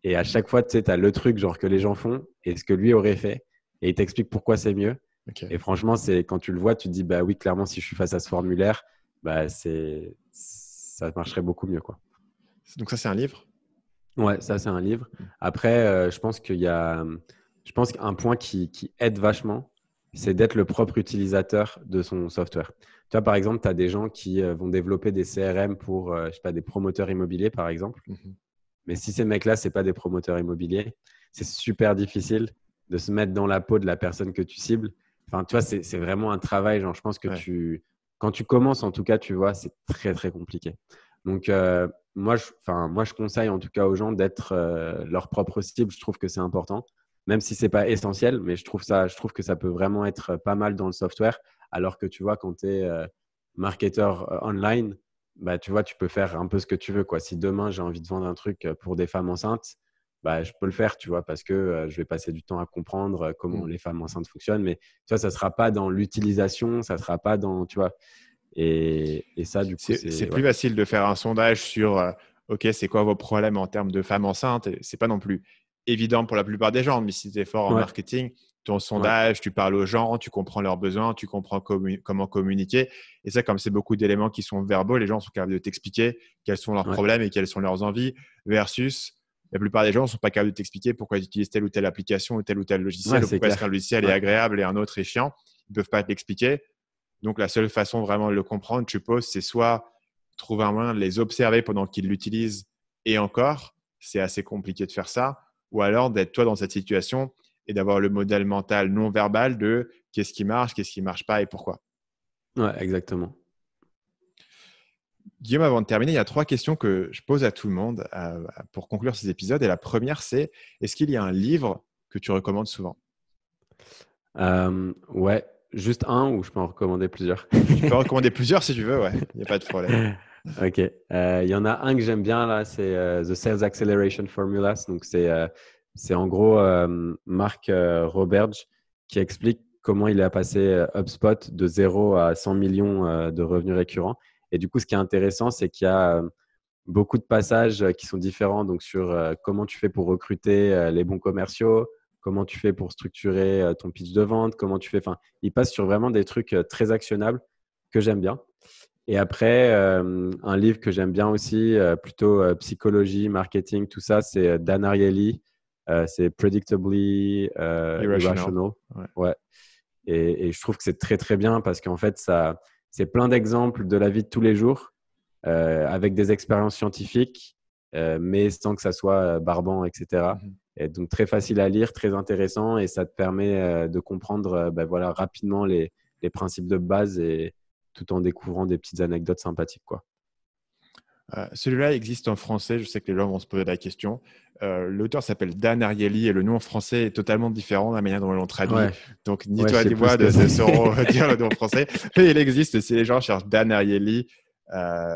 Et à chaque fois, tu sais, tu as le truc genre que les gens font et ce que lui aurait fait. Et il t'explique pourquoi c'est mieux. Ok. Et franchement, c'est quand tu le vois, tu te dis, bah oui, clairement, si je suis face à ce formulaire, bah ça marcherait beaucoup mieux, quoi. Donc ça, c'est un livre? Ouais, ça, c'est un livre. Après, je pense je pense qu'un point qui aide vachement, c'est d'être le propre utilisateur de son software. Tu vois, par exemple, tu as des gens qui vont développer des CRM pour, je sais pas, des promoteurs immobiliers, par exemple. Mhm. Mais si ces mecs-là, c'est pas des promoteurs immobiliers, c'est super difficile de se mettre dans la peau de la personne que tu cibles. Enfin, tu vois, c'est vraiment un travail. Genre, je pense que Ouais. quand tu commences, en tout cas, tu vois, c'est très, très compliqué. Donc, moi, je conseille en tout cas aux gens d'être leur propre cible. Je trouve que c'est important, même si c'est pas essentiel, mais je trouve que ça peut vraiment être pas mal dans le software. Alors que tu vois, quand tu es marketeur online, bah, tu vois, tu peux faire un peu ce que tu veux, quoi. Si demain, j'ai envie de vendre un truc pour des femmes enceintes, bah, je peux le faire, tu vois, parce que je vais passer du temps à comprendre comment Mm. les femmes enceintes fonctionnent. Mais tu vois, ça ne sera pas dans l'utilisation, ça ne sera pas dans, tu vois. Et ça, du coup, C'est c'est… plus Ouais. facile de faire un sondage sur OK, c'est quoi vos problèmes en termes de femmes enceintes. C'est pas non plus évident pour la plupart des gens, mais si tu es fort en Ouais, marketing, ton ouais, sondage, tu parles aux gens, tu comprends leurs besoins, tu comprends comment communiquer. Et ça, comme c'est beaucoup d'éléments qui sont verbaux, les gens sont capables de t'expliquer quels sont leurs ouais, problèmes et quelles sont leurs envies, versus la plupart des gens ne sont pas capables de t'expliquer pourquoi ils utilisent telle ou telle application ou tel ouais, logiciel, ou c'est pourquoi est-ce qu'un clair. logiciel est Ouais, agréable et un autre est chiant. Ils ne peuvent pas te l'expliquer. Donc, la seule façon vraiment de le comprendre, je suppose, c'est soit trouver un moyen de les observer pendant qu'ils l'utilisent, et encore, c'est assez compliqué de faire ça, ou alors d'être toi dans cette situation et d'avoir le modèle mental non verbal de qu'est-ce qui marche pas et pourquoi. ouais, exactement. Guillaume, avant de terminer, il y a 3 questions que je pose à tout le monde pour conclure ces épisodes. Et la première, c'est est-ce qu'il y a un livre que tu recommandes souvent? Ouais, juste un ou je peux en recommander plusieurs. Tu peux en recommander plusieurs si tu veux, ouais, il n'y a pas de problème. Ok. Il y en a un que j'aime bien là, c'est The Sales Acceleration Formulas. Donc, c'est en gros Mark Roberge qui explique comment il a passé HubSpot de 0 à 100 millions de revenus récurrents. Et du coup, ce qui est intéressant, c'est qu'il y a beaucoup de passages qui sont différents. Donc, sur comment tu fais pour recruter les bons commerciaux, comment tu fais pour structurer ton pitch de vente, comment tu fais. Enfin, il passe sur vraiment des trucs très actionnables que j'aime bien. Et après, un livre que j'aime bien aussi, plutôt psychologie, marketing, tout ça, c'est Dan Ariely. C'est Predictably Irrational. Irrational. Ouais. Ouais. Et je trouve que c'est très, très bien parce qu'en fait, c'est plein d'exemples de la vie de tous les jours avec des expériences scientifiques, mais sans que ça soit barbant, etc. Mhm. Et donc, très facile à lire, très intéressant et ça te permet de comprendre ben voilà, rapidement les principes de base et tout en découvrant des petites anecdotes sympathiques, quoi. Celui-là existe en français, je sais que les gens vont se poser la question. L'auteur s'appelle Dan Ariely et le nom en français est totalement différent de la manière dont on l'ont traduit. Ouais, Donc, ni ouais, je toi sais ni plus moi ce que ne c'est. saurons dire le nom en français. Mais il existe, si les gens cherchent Dan Ariely, euh,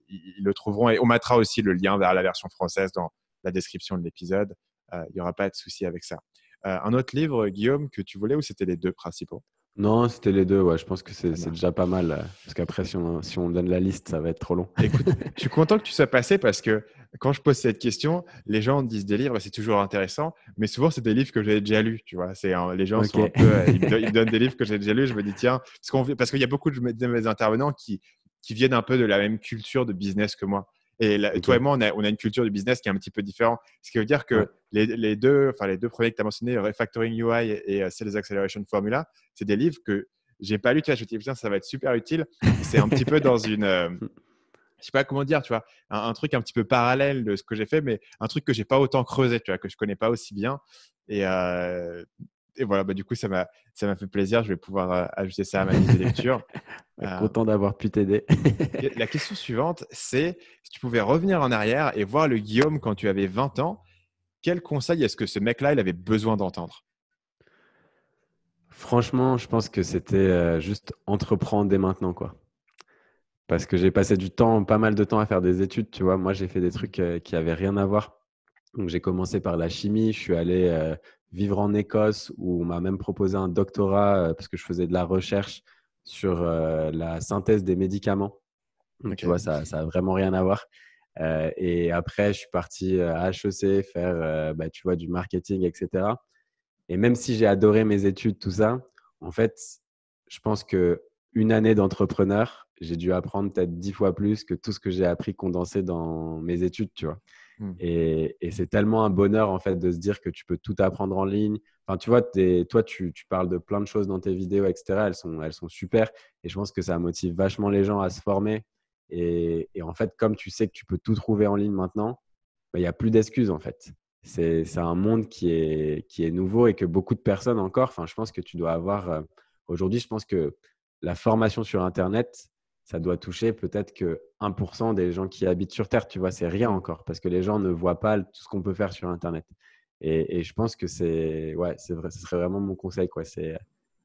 ils le trouveront. Et on mettra aussi le lien vers la version française dans la description de l'épisode. Il n'y aura pas de souci avec ça. Un autre livre, Guillaume, que tu voulais ou c'était les deux principaux? Non, c'était les deux. Ouais, je pense que Très c'est bien. déjà pas mal. Parce qu'après, si on donne la liste, ça va être trop long. Écoute, je suis content que tu sois passé parce que quand je pose cette question, les gens disent des livres, c'est toujours intéressant, mais souvent c'est des livres que j'ai déjà lus, tu vois. Les gens Ok. sont un peu, ils me donnent des livres que j'ai déjà lus, je me dis tiens, parce qu'il y a beaucoup de mes intervenants qui viennent un peu de la même culture de business que moi. Et Ok. toi et moi, on a une culture de business qui est un petit peu différente. Ce qui veut dire Ouais. que les deux premiers que tu as mentionnés, Refactoring UI et Sales Acceleration Formula, c'est des livres que j'ai pas lu. Tu vois, je me dis putain, ça va être super utile. C'est un petit peu dans une je sais pas comment dire, tu vois, un truc un petit peu parallèle de ce que j'ai fait, mais un truc que j'ai pas autant creusé, tu vois, que je connais pas aussi bien. Et, euh, et voilà, bah, du coup, ça m'a fait plaisir. Je vais pouvoir ajouter ça à ma liste de lecture. Euh, Content d'avoir pu t'aider. la question suivante, c'est si tu pouvais revenir en arrière et voir le Guillaume quand tu avais 20 ans, quel conseil est-ce que ce mec-là, il avait besoin d'entendre? Franchement, je pense que c'était juste entreprendre dès maintenant, quoi. Parce que j'ai passé du temps, pas mal de temps à faire des études, tu vois. Moi, j'ai fait des trucs qui avaient rien à voir. Donc, j'ai commencé par la chimie. Je suis allé vivre en Écosse où on m'a même proposé un doctorat parce que je faisais de la recherche sur la synthèse des médicaments. Donc, tu Ok. vois, ça a vraiment rien à voir. Et après, je suis parti à HEC faire, bah, tu vois, du marketing, etc. Et même si j'ai adoré mes études, tout ça, en fait, je pense que une année d'entrepreneur, j'ai dû apprendre peut-être 10 fois plus que tout ce que j'ai appris condensé dans mes études, tu vois. Hmm. Et c'est tellement un bonheur, en fait, de se dire que tu peux tout apprendre en ligne. Enfin, tu vois, toi, tu parles de plein de choses dans tes vidéos, etc. Elles sont super. Et je pense que ça motive vachement les gens à se former. Et en fait, comme tu sais que tu peux tout trouver en ligne maintenant, bah, il n'y a plus d'excuses, en fait. C'est un monde qui est nouveau et que beaucoup de personnes encore, enfin, je pense que tu dois avoir. Aujourd'hui, je pense que la formation sur Internet, ça doit toucher peut-être que 1% des gens qui habitent sur Terre. Tu vois, c'est rien Hmm. encore parce que les gens ne voient pas tout ce qu'on peut faire sur Internet. Et je pense que c'est vrai, ce serait vraiment mon conseil, quoi. C'est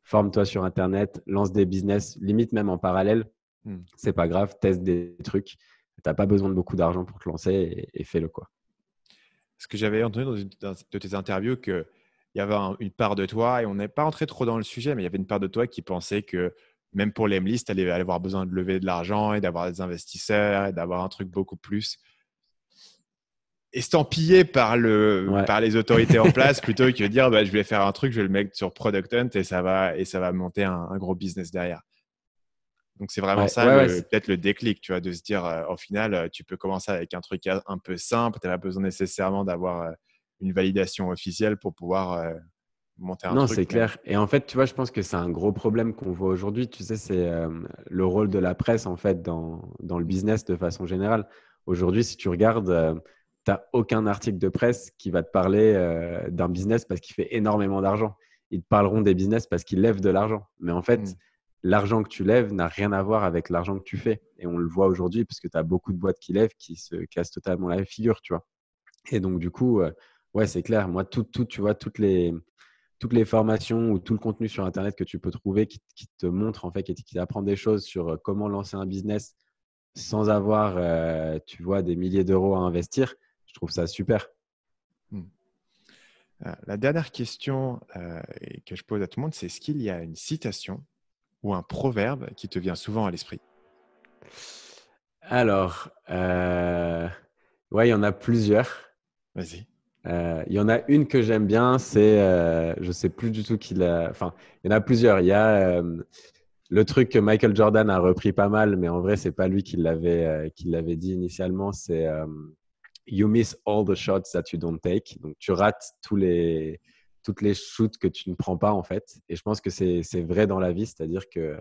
forme-toi sur Internet, lance des business, limite même en parallèle. Hmm. C'est pas grave, teste des trucs. Tu n'as pas besoin de beaucoup d'argent pour te lancer et fais-le, quoi. Ce que j'avais entendu dans une de tes interviews, qu'il y avait une part de toi, et on n'est pas entré trop dans le sujet, mais il y avait une part de toi qui pensait que même pour l'Emlist, tu allais avoir besoin de lever de l'argent et d'avoir des investisseurs et d'avoir un truc beaucoup plus estampillé Ouais. par les autorités en place plutôt que de dire bah, je vais faire un truc, je vais le mettre sur Product Hunt et ça va monter un gros business derrière. Donc, c'est vraiment Ouais, ça, ouais, ouais, peut-être le déclic, tu vois, de se dire, au final, tu peux commencer avec un truc un peu simple, tu n'as pas besoin nécessairement d'avoir une validation officielle pour pouvoir monter un non, truc. c'est Mais clair. Et en fait, tu vois, je pense que c'est un gros problème qu'on voit aujourd'hui. Tu sais, c'est le rôle de la presse, en fait, dans le business de façon générale. Aujourd'hui, si tu regardes, tu n'as aucun article de presse qui va te parler d'un business parce qu'il fait énormément d'argent. Ils te parleront des business parce qu'ils lèvent de l'argent. Mais en hmm, fait, l'argent que tu lèves n'a rien à voir avec l'argent que tu fais. Et on le voit aujourd'hui parce que tu as beaucoup de boîtes qui lèvent qui se cassent totalement la figure, tu vois. Et donc, du coup, ouais, c'est clair. Moi, tu vois, toutes les formations ou tout le contenu sur Internet que tu peux trouver qui te montre, en fait, qui t'apprend des choses sur comment lancer un business sans avoir, tu vois, des milliers d'euros à investir, je trouve ça super. La dernière question que je pose à tout le monde, c'est est-ce qu'il y a une citation ou un proverbe qui te vient souvent à l'esprit? Alors, ouais, il y en a plusieurs. Vas-y. Il y en a une que j'aime bien, c'est, je sais plus du tout qui l'a. Enfin, il y en a plusieurs. Il y a le truc que Michael Jordan a repris pas mal, mais en vrai, c'est pas lui qui l'avait dit initialement. C'est You miss all the shots that you don't take. Donc, tu rates toutes les shoots que tu ne prends pas, en fait. Et je pense que c'est vrai dans la vie, c'est-à-dire que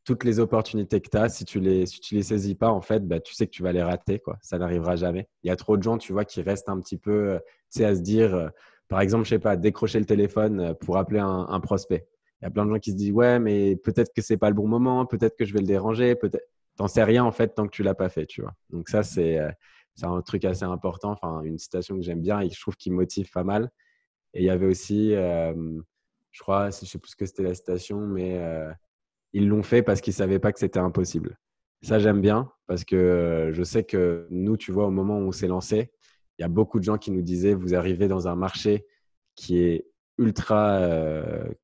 toutes les opportunités que tu as, si tu les saisis pas, en fait, bah, tu sais que tu vas les rater, quoi. Ça n'arrivera jamais. Il y a trop de gens, tu vois, qui restent un petit peu, tu sais, à se dire, par exemple, je sais pas, décrocher le téléphone pour appeler un prospect. Il y a plein de gens qui se disent, ouais, mais peut-être que c'est pas le bon moment, peut-être que je vais le déranger, peut-être. T'en sais rien, en fait, tant que tu l'as pas fait, tu vois. Donc ça, c'est un truc assez important, enfin, une citation que j'aime bien et que je trouve qui motive pas mal. Et il y avait aussi, je crois, je sais plus ce que c'était la citation, mais ils l'ont fait parce qu'ils ne savaient pas que c'était impossible. Ça, j'aime bien parce que je sais que nous, tu vois, au moment où on s'est lancé, il y a beaucoup de gens qui nous disaient, vous arrivez dans un marché qui est ultra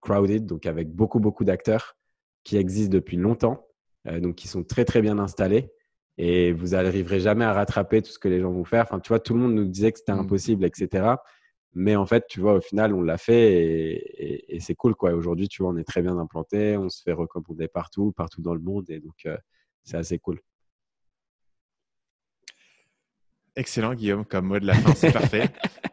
crowded, donc avec beaucoup, beaucoup d'acteurs qui existent depuis longtemps, donc qui sont très, très bien installés. Et vous n'arriverez jamais à rattraper tout ce que les gens vont faire. Enfin, tu vois, tout le monde nous disait que c'était impossible, etc. Mais en fait, tu vois, au final, on l'a fait et c'est cool, quoi. Aujourd'hui, tu vois, on est très bien implanté, on se fait recommander partout dans le monde. Et donc, c'est assez cool. Excellent, Guillaume, comme mot de la fin, c'est parfait.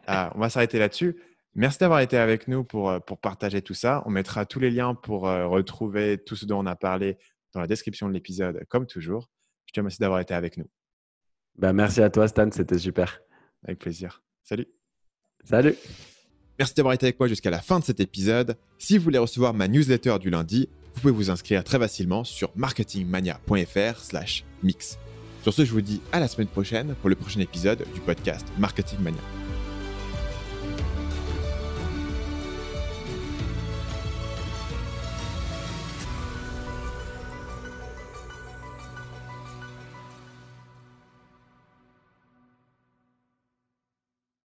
On va s'arrêter là-dessus. Merci d'avoir été avec nous pour partager tout ça. On mettra tous les liens pour retrouver tout ce dont on a parlé dans la description de l'épisode, comme toujours. Je te remercie d'avoir été avec nous. Bah, merci à toi, Stan, c'était super. Avec plaisir. Salut. Salut. Merci d'avoir été avec moi jusqu'à la fin de cet épisode. Si vous voulez recevoir ma newsletter du lundi, vous pouvez vous inscrire très facilement sur marketingmania.fr/mix. Sur ce, je vous dis à la semaine prochaine pour le prochain épisode du podcast Marketing Mania.